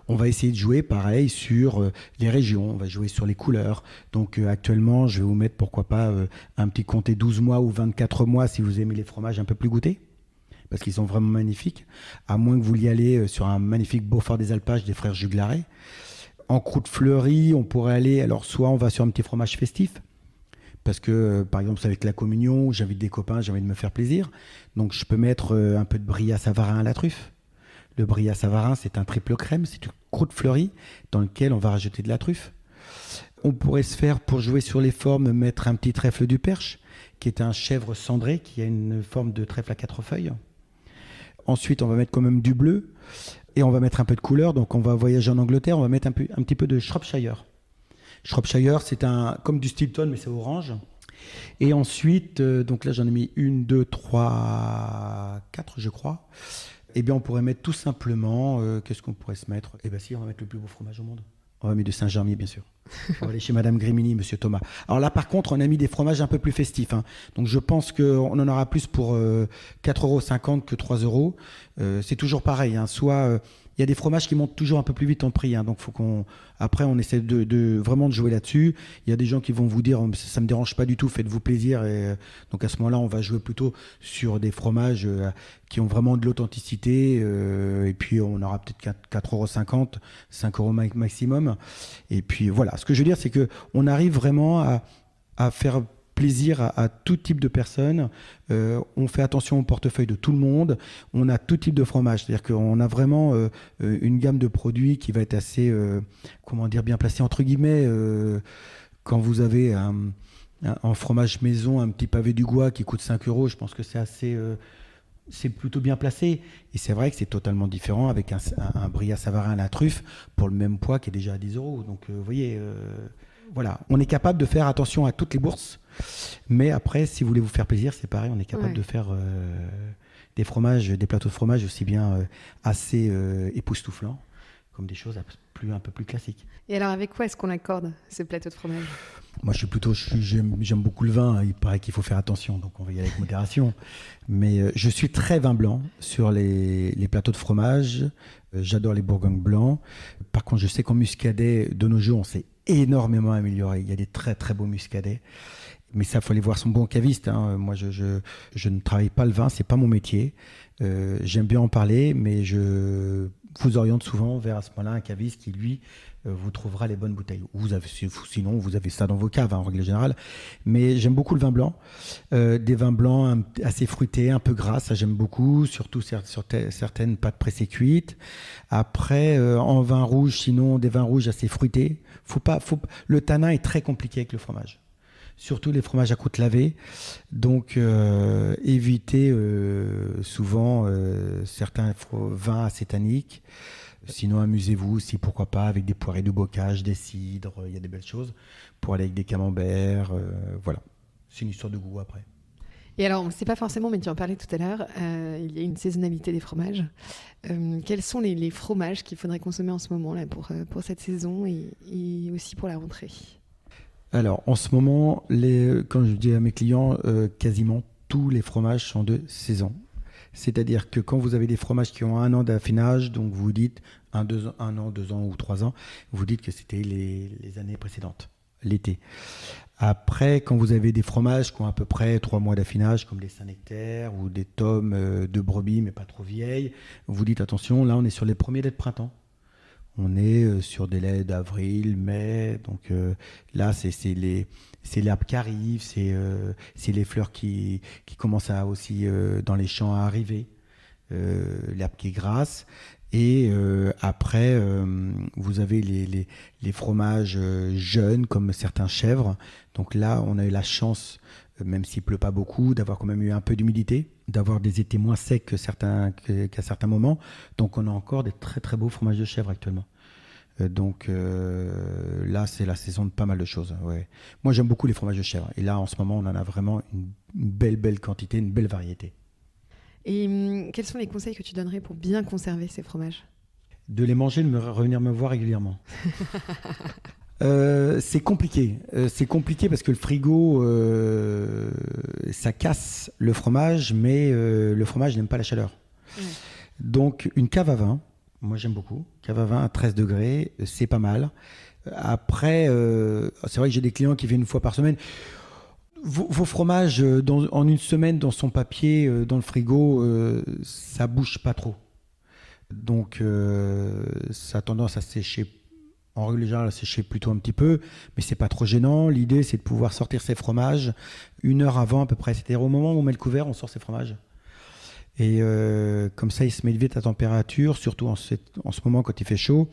on va essayer de jouer pareil sur les régions, on va jouer sur les couleurs. Donc actuellement, je vais vous mettre, pourquoi pas, un petit comté 12 mois ou 24 mois si vous aimez les fromages un peu plus goûtés, parce qu'ils sont vraiment magnifiques. À moins que vous y allez sur un magnifique Beaufort des Alpages des frères Juglaret. En croûte fleurie, on pourrait aller, alors soit on va sur un petit fromage festif, parce que, par exemple, c'est avec la communion, j'invite des copains, j'ai envie de me faire plaisir. Donc je peux mettre un peu de brie à Savarin à la truffe. Le brie à Savarin, c'est un triple crème, c'est une croûte fleurie dans lequel on va rajouter de la truffe. On pourrait se faire, pour jouer sur les formes, mettre un petit trèfle du Perche, qui est un chèvre cendré, qui a une forme de trèfle à 4 feuilles. Ensuite, on va mettre quand même du bleu, et on va mettre un peu de couleur. Donc on va voyager en Angleterre, on va mettre un petit peu de Shropshire. Shropshire, c'est comme du Stilton, mais c'est orange. Et ensuite, donc là j'en ai mis 1, 2, 3, 4 je crois. Eh bien on pourrait mettre tout simplement, qu'est-ce qu'on pourrait se mettre? Eh bien si, on va mettre le plus beau fromage au monde. On va mettre du Saint-Germier, bien sûr. On va aller chez Madame Grimini, Monsieur Thomas. Alors là, par contre, on a mis des fromages un peu plus festifs. Hein. Donc je pense qu'on en aura plus pour 4,50 € que 3 €. C'est toujours pareil. Hein. Soit il y a des fromages qui montent toujours un peu plus vite en prix. Hein. Donc faut après, on essaie vraiment de jouer là-dessus. Il y a des gens qui vont vous dire, ça me dérange pas du tout, faites-vous plaisir. Et donc à ce moment-là, on va jouer plutôt sur des fromages qui ont vraiment de l'authenticité. Et puis on aura peut-être 4,50 €, 5 € maximum. Et puis voilà. Ce que je veux dire, c'est que on arrive vraiment à faire plaisir à tout type de personnes. On fait attention au portefeuille de tout le monde. On a tout type de fromage. C'est-à-dire qu'on a vraiment une gamme de produits qui va être assez, bien placée, entre guillemets. Quand vous avez un fromage maison, un petit pavé du Gois qui coûte 5 €, je pense que c'est assez... c'est plutôt bien placé. Et c'est vrai que c'est totalement différent avec un Bria Savarin à la truffe pour le même poids qui est déjà à 10 €. Donc, vous voyez... Voilà, on est capable de faire attention à toutes les bourses, mais après, si vous voulez vous faire plaisir, c'est pareil, on est capable de faire des fromages, des plateaux de fromage aussi bien assez époustouflants, comme des choses un peu plus classiques. Et alors, avec quoi est-ce qu'on accorde ces plateaux de fromage? Moi, j'aime beaucoup le vin. Il paraît qu'il faut faire attention, donc on va y aller avec modération. Mais je suis très vin blanc sur les plateaux de fromage. J'adore les bourgognes blancs. Par contre, je sais qu'en muscadet, de nos jours, on s'est énormément amélioré. Il y a des très très beaux muscadets. Mais ça, il faut aller voir son bon caviste. Hein. Moi, je ne travaille pas le vin, c'est pas mon métier. J'aime bien en parler, mais je vous oriente souvent vers à ce moment-là un caviste qui, lui, vous trouvera les bonnes bouteilles. Sinon, vous avez ça dans vos caves, hein, en règle générale. Mais j'aime beaucoup le vin blanc. Des vins blancs assez fruités, un peu gras, ça j'aime beaucoup, surtout sur certaines pâtes pressées cuites. Après, en vin rouge, sinon, des vins rouges assez fruités. Le tanin est très compliqué avec le fromage. Surtout les fromages à croûte lavée. Donc, évitez souvent certains vins acétaniques. Sinon, amusez-vous aussi, pourquoi pas, avec des poirées de bocage, des cidres, il y a des belles choses. Pour aller avec des camemberts, voilà. C'est une histoire de goût après. Et alors, on ne sait pas forcément, mais tu en parlais tout à l'heure, il y a une saisonnalité des fromages. Quels sont les fromages qu'il faudrait consommer en ce moment là, pour cette saison et aussi pour la rentrée? Alors, en ce moment, quand je dis à mes clients, quasiment tous les fromages sont de saison. C'est-à-dire que quand vous avez des fromages qui ont 1 an d'affinage, donc vous dites 1 an, 2 ans ou 3 ans, vous dites que c'était les années précédentes, l'été. Après, quand vous avez des fromages qui ont à peu près 3 mois d'affinage, comme des Saint-Nectaire ou des tomes de brebis, mais pas trop vieilles, vous dites attention, là on est sur les premiers laits de printemps. On est sur des laits d'avril, mai, donc là c'est l'herbe qui arrive, c'est les fleurs qui commencent aussi dans les champs à arriver, l'herbe qui est grasse. Et après, vous avez les fromages jeunes comme certains chèvres. Donc là, on a eu la chance, même s'il ne pleut pas beaucoup, d'avoir quand même eu un peu d'humidité, d'avoir des étés moins secs qu'à certains moments. Donc on a encore des très très beaux fromages de chèvre actuellement. Donc là, c'est la saison de pas mal de choses. Ouais. Moi, j'aime beaucoup les fromages de chèvre. Et là, en ce moment, on en a vraiment une belle quantité, une belle variété. Et quels sont les conseils que tu donnerais pour bien conserver ces fromages? De les manger, de revenir me voir régulièrement. C'est compliqué. C'est compliqué parce que le frigo, ça casse le fromage, mais le fromage n'aime pas la chaleur. Ouais. Donc, une cave à vin, moi j'aime beaucoup. Cave à vin à 13 degrés, c'est pas mal. Après, c'est vrai que j'ai des clients qui viennent 1 fois par semaine. Vos fromages, en 1 semaine, dans son papier, dans le frigo, ça bouge pas trop. Donc, ça a tendance à sécher, en règle générale, à sécher plutôt un petit peu, mais c'est pas trop gênant. L'idée, c'est de pouvoir sortir ces fromages 1 heure avant à peu près. C'est-à-dire au moment où on met le couvert, on sort ces fromages. Et comme ça, ils se mettent vite à température, surtout en ce moment quand il fait chaud.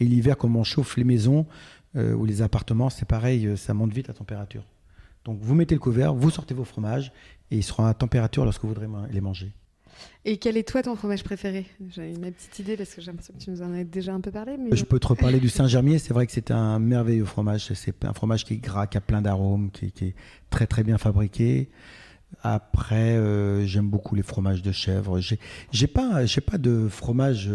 Et l'hiver, comme on chauffe les maisons, ou les appartements, c'est pareil, ça monte vite à température. Donc vous mettez le couvert, vous sortez vos fromages et ils seront à température lorsque vous voudrez les manger. Et quel est toi ton fromage préféré? J'ai ma petite idée parce que j'ai l'impression que tu nous en as déjà un peu parlé. Mais... Je peux te reparler du Saint-Germier, c'est vrai que c'est un merveilleux fromage. C'est un fromage qui est gras, qui a plein d'arômes, qui est très très bien fabriqué. Après, j'aime beaucoup les fromages de chèvre. J'ai pas de fromage.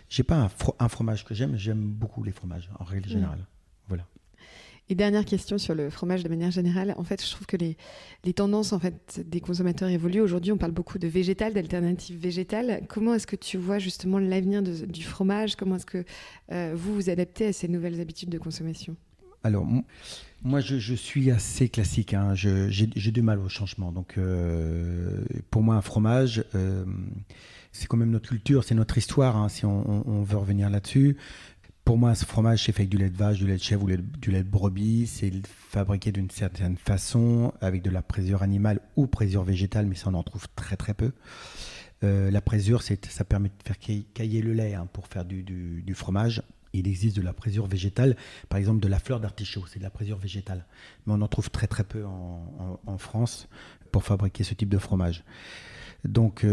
J'ai pas un fromage que j'aime. J'aime beaucoup les fromages en règle générale. Voilà. Et dernière question sur le fromage de manière générale. En fait, je trouve que les tendances en fait, des consommateurs évoluent. Aujourd'hui, on parle beaucoup de végétal, d'alternatives végétales. Comment est-ce que tu vois justement l'avenir du fromage? Comment est-ce que vous vous adaptez à ces nouvelles habitudes de consommation? Alors, moi, je suis assez classique. Hein. J'ai du mal au changement. Donc, pour moi, un fromage, c'est quand même notre culture, c'est notre histoire, hein, si on veut revenir là-dessus. Pour moi, ce fromage, c'est fait avec du lait de vache, du lait de chèvre ou du lait de brebis. C'est fabriqué d'une certaine façon, avec de la présure animale ou présure végétale, mais ça, on en trouve très très peu. La présure, ça permet de faire cailler le lait, hein, pour faire du fromage. Il existe de la présure végétale, par exemple de la fleur d'artichaut, c'est de la présure végétale. Mais on en trouve très très peu en France pour fabriquer ce type de fromage. Donc,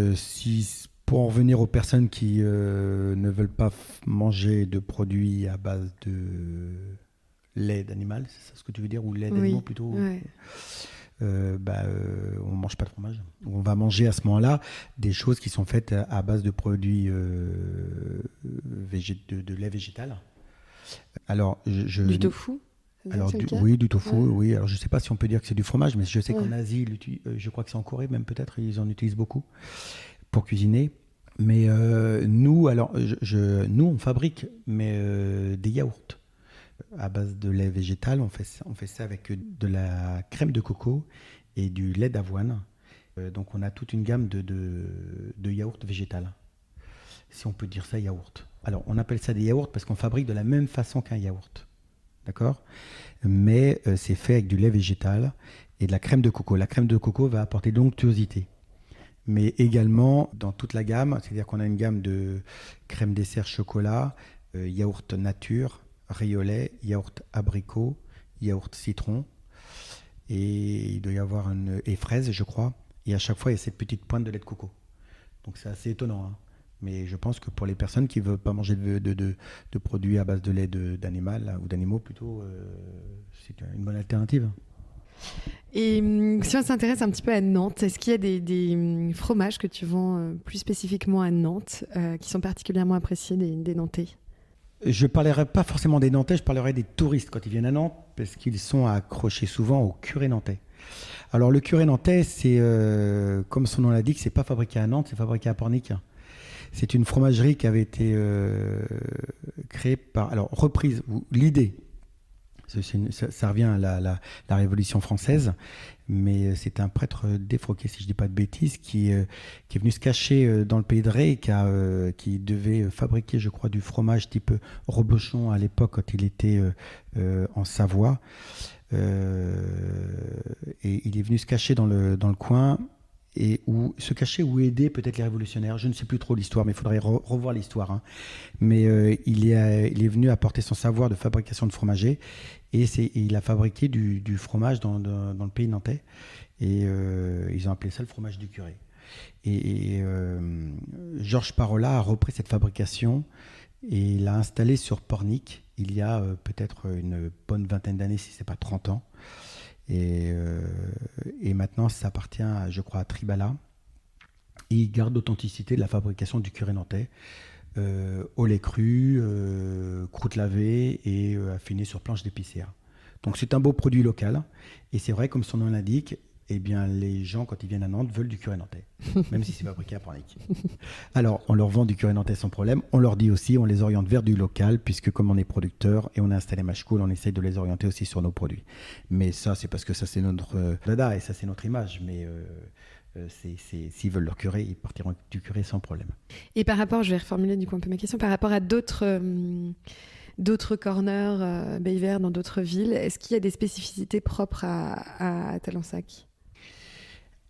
pour en revenir aux personnes qui ne veulent pas manger de produits à base de lait d'animal, c'est ça ce que tu veux dire, ou lait d'animal plutôt, ouais. On ne mange pas de fromage. On va manger à ce moment-là des choses qui sont faites à base de produits de lait végétal. Alors, du tofu? Alors, oui, du tofu, oui. Alors, je ne sais pas si on peut dire que c'est du fromage, mais je sais qu'en Asie, je crois que c'est en Corée même peut-être, ils en utilisent beaucoup pour cuisiner. Mais nous, on fabrique des yaourts à base de lait végétal. On fait ça avec de la crème de coco et du lait d'avoine. Donc, on a toute une gamme de yaourts végétal. Si on peut dire ça, yaourt. Alors, on appelle ça des yaourts parce qu'on fabrique de la même façon qu'un yaourt. D'accord ? Mais c'est fait avec du lait végétal et de la crème de coco. La crème de coco va apporter de l'onctuosité. Mais également, dans toute la gamme, c'est-à-dire qu'on a une gamme de crème dessert chocolat, yaourt nature, riz au lait, yaourt abricot, yaourt citron, et il doit y avoir et fraise, je crois. Et à chaque fois, il y a cette petite pointe de lait de coco. Donc c'est assez étonnant, hein. Mais je pense que pour les personnes qui ne veulent pas manger de produits à base de lait d'animal, ou d'animaux plutôt, c'est une bonne alternative. Et si on s'intéresse un petit peu à Nantes, est-ce qu'il y a des fromages que tu vends plus spécifiquement à Nantes qui sont particulièrement appréciés des Nantais? Je ne parlerai pas forcément des Nantais, je parlerai des touristes quand ils viennent à Nantes, parce qu'ils sont accrochés souvent au curé nantais. Alors le curé nantais, c'est comme son nom l'indique, c'est pas fabriqué à Nantes, c'est fabriqué à Pornic. C'est une fromagerie qui avait été créée reprise, l'idée, ça revient à la Révolution française, mais c'est un prêtre défroqué, si je ne dis pas de bêtises, qui est venu se cacher dans le pays de Ré et qui devait fabriquer, je crois, du fromage type reblochon à l'époque quand il était en Savoie. Et il est venu se cacher dans le coin, et se cacher ou aider peut-être les révolutionnaires. Je ne sais plus trop l'histoire, mais il faudrait revoir l'histoire. Hein. Mais il est venu apporter son savoir de fabrication de fromager, et il a fabriqué du fromage dans le pays nantais. Et ils ont appelé ça le fromage du curé. Et Georges Parola a repris cette fabrication et il l'a installé sur Pornic il y a peut-être une bonne vingtaine d'années, si ce n'est pas 30 ans. Et maintenant, ça appartient, je crois, à Tribala. Et il garde l'authenticité de la fabrication du curé nantais. Au lait cru, croûte lavée et affiné sur planche d'épicéa. Donc c'est un beau produit local. Et c'est vrai, comme son nom l'indique, eh bien, les gens, quand ils viennent à Nantes, veulent du curé nantais, même si c'est fabriqué à Pornic. Alors, on leur vend du curé nantais sans problème. On leur dit aussi, on les oriente vers du local, puisque comme on est producteur et on a installé Machecoul, on essaye de les orienter aussi sur nos produits. Mais ça, c'est parce que ça, c'est notre dada et ça, c'est notre image. Mais s'ils veulent leur curé, ils partiront du curé sans problème. Et par rapport, je vais reformuler du coup un peu ma question, par rapport à d'autres corners Bay-Vert dans d'autres villes, est-ce qu'il y a des spécificités propres à Talensac ?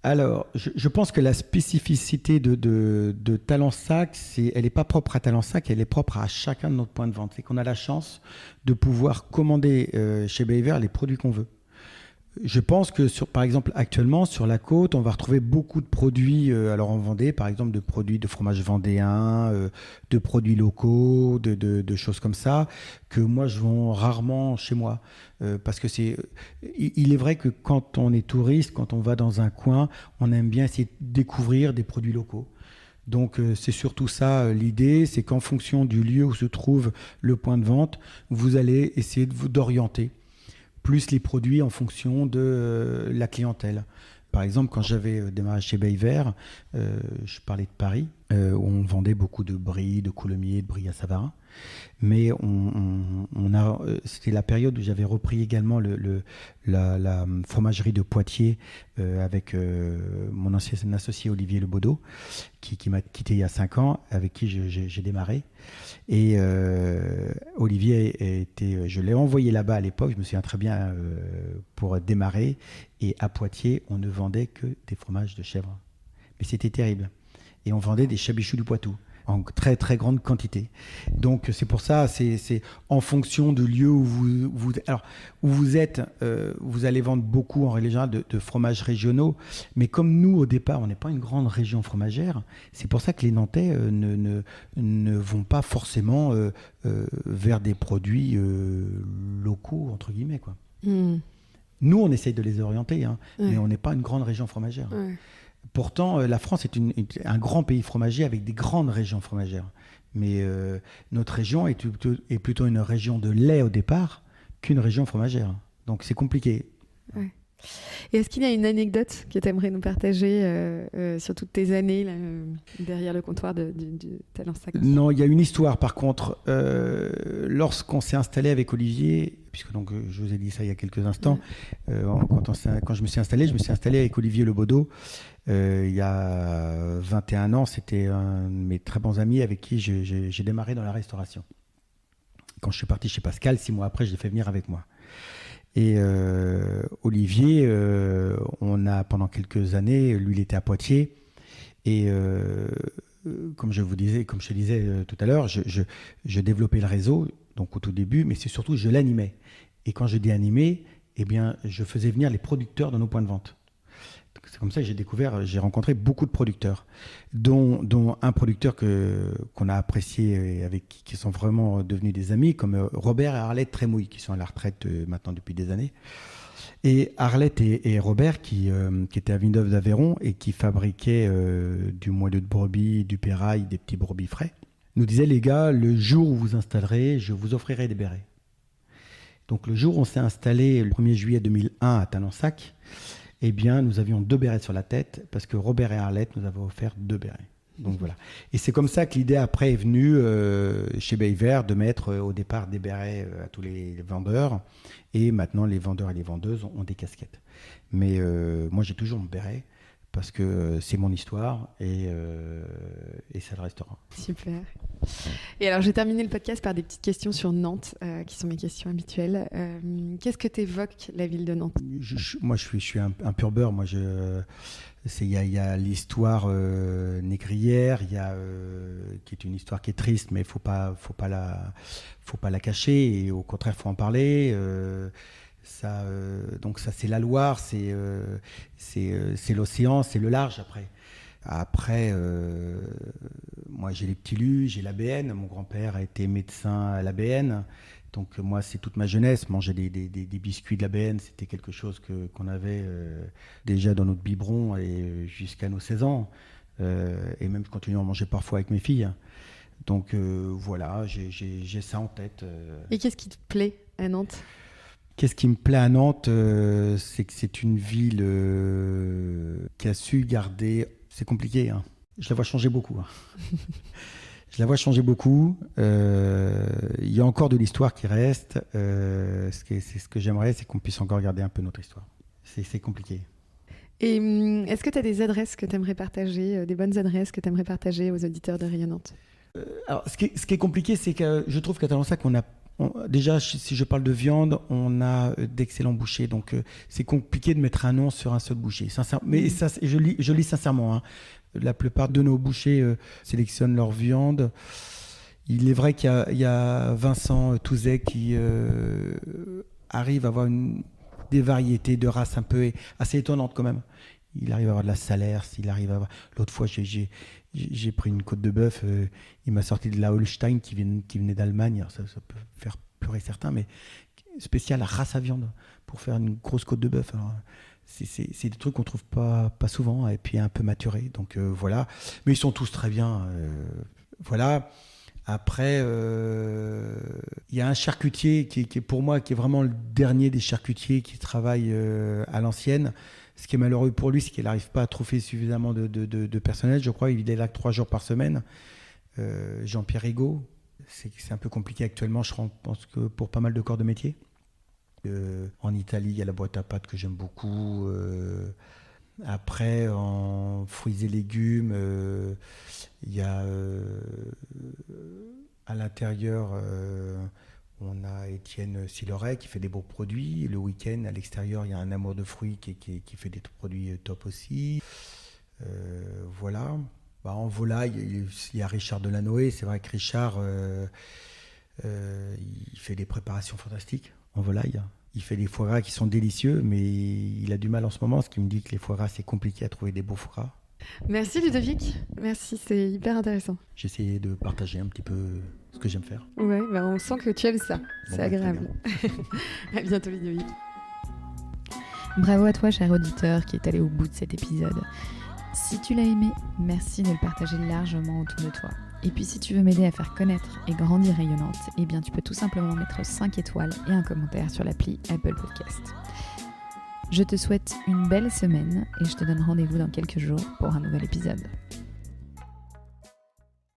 Alors, je pense que la spécificité de Talensac, elle n'est pas propre à Talensac, elle est propre à chacun de nos points de vente. C'est qu'on a la chance de pouvoir commander chez Bayver les produits qu'on veut. Je pense que, par exemple, actuellement, sur la côte, on va retrouver beaucoup de produits. Alors, on vendait, par exemple, de produits de fromage vendéen, de produits locaux, de choses comme ça, que moi, je vends rarement chez moi. Parce que il est vrai que quand on est touriste, quand on va dans un coin, on aime bien essayer de découvrir des produits locaux. Donc, c'est surtout ça l'idée, c'est qu'en fonction du lieu où se trouve le point de vente, vous allez essayer d'orienter plus les produits en fonction de la clientèle. Par exemple, quand j'avais démarré chez Bayver, je parlais de Paris, où on vendait beaucoup de brie, de coulommiers, de brie à Savarin. Mais c'était la période où j'avais repris également la fromagerie de Poitiers avec mon ancien associé Olivier Lebaudot, qui m'a quitté il y a 5 ans, avec qui j'ai démarré. Et Olivier je l'ai envoyé là-bas à l'époque, je me souviens très bien, pour démarrer. Et à Poitiers, on ne vendait que des fromages de chèvre. Mais c'était terrible. Et on vendait des chabichous du Poitou en très très grande quantité. Donc c'est pour ça, c'est en fonction du lieu où vous êtes, vous allez vendre beaucoup en règle générale de fromages régionaux. Mais comme nous au départ, on n'est pas une grande région fromagère, c'est pour ça que les Nantais ne vont pas forcément vers des produits locaux entre guillemets quoi. Nous on essaye de les orienter, mais on n'est pas une grande région fromagère. Pourtant, la France est un grand pays fromager avec des grandes régions fromagères. Mais notre région est plutôt une région de lait au départ qu'une région fromagère. Donc c'est compliqué. Ouais. Et est-ce qu'il y a une anecdote que tu aimerais nous partager sur toutes tes années là, derrière le comptoir du Talensac? Non, il y a une histoire par contre. Lorsqu'on s'est installé avec Olivier, puisque donc, je vous ai dit ça il y a quelques instants, quand je me suis installé avec Olivier Lebaudot. Il y a 21 ans, c'était un de mes très bons amis avec qui j'ai démarré dans la restauration. Quand je suis parti chez Pascal, 6 mois après, je l'ai fait venir avec moi. Et Olivier, pendant quelques années, lui, il était à Poitiers. Et comme je te disais tout à l'heure, je développais le réseau, donc au tout début, mais c'est surtout, je l'animais. Et quand je dis animer, eh bien, je faisais venir les producteurs dans nos points de vente. C'est comme ça que j'ai rencontré beaucoup de producteurs, dont un producteur qu'on a apprécié et avec qui sont vraiment devenus des amis, comme Robert et Arlette Trémouille, qui sont à la retraite maintenant depuis des années. Et Arlette et Robert, qui étaient à Villeneuve d'Aveyron et qui fabriquaient du moelleux de brebis, du pérail, des petits brebis frais, nous disaient, les gars, le jour où vous installerez, je vous offrirai des bérets. Donc le jour où on s'est installé, le 1er juillet 2001 à Talensac, eh bien, nous avions 2 bérets sur la tête parce que Robert et Arlette nous avaient offert 2 bérets. Donc voilà. Et c'est comme ça que l'idée après est venue chez Bayver de mettre au départ des bérets à tous les vendeurs. Et maintenant, les vendeurs et les vendeuses ont des casquettes. Mais moi, j'ai toujours mon béret parce que c'est mon histoire et ça le restera. Super. Et alors, j'ai terminé le podcast par des petites questions sur Nantes, qui sont mes questions habituelles. Qu'est-ce que t'évoque la ville de Nantes ? Moi, je suis un pur beurre. Moi, il y a l'histoire négrière, qui est une histoire qui est triste, mais faut pas la cacher. Et au contraire, faut en parler. Donc ça, c'est la Loire, c'est l'océan, c'est le large après. Après, moi j'ai les petits lus, j'ai l'ABN. Mon grand-père a été médecin à l'ABN. Donc moi, c'est toute ma jeunesse. Manger des biscuits de l'ABN, c'était quelque chose qu'on avait déjà dans notre biberon et jusqu'à nos 16 ans. Et même je continue à en manger parfois avec mes filles. Donc voilà, j'ai ça en tête. Et qu'est-ce qui te plaît à Nantes ? Qu'est-ce qui me plaît à Nantes, c'est que c'est une ville qui a su garder... C'est compliqué, hein. Je la vois changer beaucoup. Je la vois changer beaucoup. Il y a encore de l'histoire qui reste. C'est ce que j'aimerais, c'est qu'on puisse encore garder un peu notre histoire. C'est compliqué. Et est-ce que tu as des adresses que tu aimerais partager, des bonnes adresses que tu aimerais partager aux auditeurs de Rayonnante ? Alors, ce qui est compliqué, c'est que je trouve qu'à Talensac, Déjà, si je parle de viande, on a d'excellents bouchers. Donc, c'est compliqué de mettre un nom sur un seul boucher. Mais ça, je lis sincèrement. Hein. La plupart de nos bouchers sélectionnent leur viande. Il est vrai qu'il y a Vincent Touzet qui arrive à avoir des variétés de races un peu assez étonnantes quand même. Il arrive à avoir de la Salers, L'autre fois, j'ai pris une côte de bœuf, il m'a sorti de la Holstein qui venait d'Allemagne. Alors ça peut faire pleurer certains, mais spécial race à viande pour faire une grosse côte de bœuf. Alors, c'est des trucs qu'on trouve pas souvent et puis un peu maturés. Donc voilà, mais ils sont tous très bien. Voilà. Après, il y a un charcutier qui est pour moi qui est vraiment le dernier des charcutiers qui travaille à l'ancienne. Ce qui est malheureux pour lui, c'est qu'il n'arrive pas à trouver suffisamment de personnel. Je crois qu'il est là que 3 jours par semaine. Jean-Pierre Rigaud, c'est un peu compliqué actuellement, je pense que pour pas mal de corps de métier. En Italie, il y a la boîte à pâtes que j'aime beaucoup. Après, en fruits et légumes, il y a à l'intérieur... on a Étienne Siloret qui fait des beaux produits. Le week-end, à l'extérieur, il y a un Amour de fruits qui fait des produits top aussi. Voilà. En volaille, il y a Richard Delanoë. C'est vrai que Richard, il fait des préparations fantastiques en volaille. Il fait des foie gras qui sont délicieux, mais il a du mal en ce moment, ce qui me dit que les foie gras, c'est compliqué à trouver des beaux foie gras. Merci Ludovic, merci, c'est hyper intéressant. J'ai essayé de partager un petit peu ce que j'aime faire. Ouais, on sent que tu aimes ça, c'est agréable. À bientôt Ludovic. Bravo à toi, cher auditeur, qui est allé au bout de cet épisode. Si tu l'as aimé, merci de le partager largement autour de toi. Et puis si tu veux m'aider à faire connaître et grandir Rayonnante, eh bien tu peux tout simplement mettre 5 étoiles et un commentaire sur l'appli Apple Podcast. Je te souhaite une belle semaine et je te donne rendez-vous dans quelques jours pour un nouvel épisode.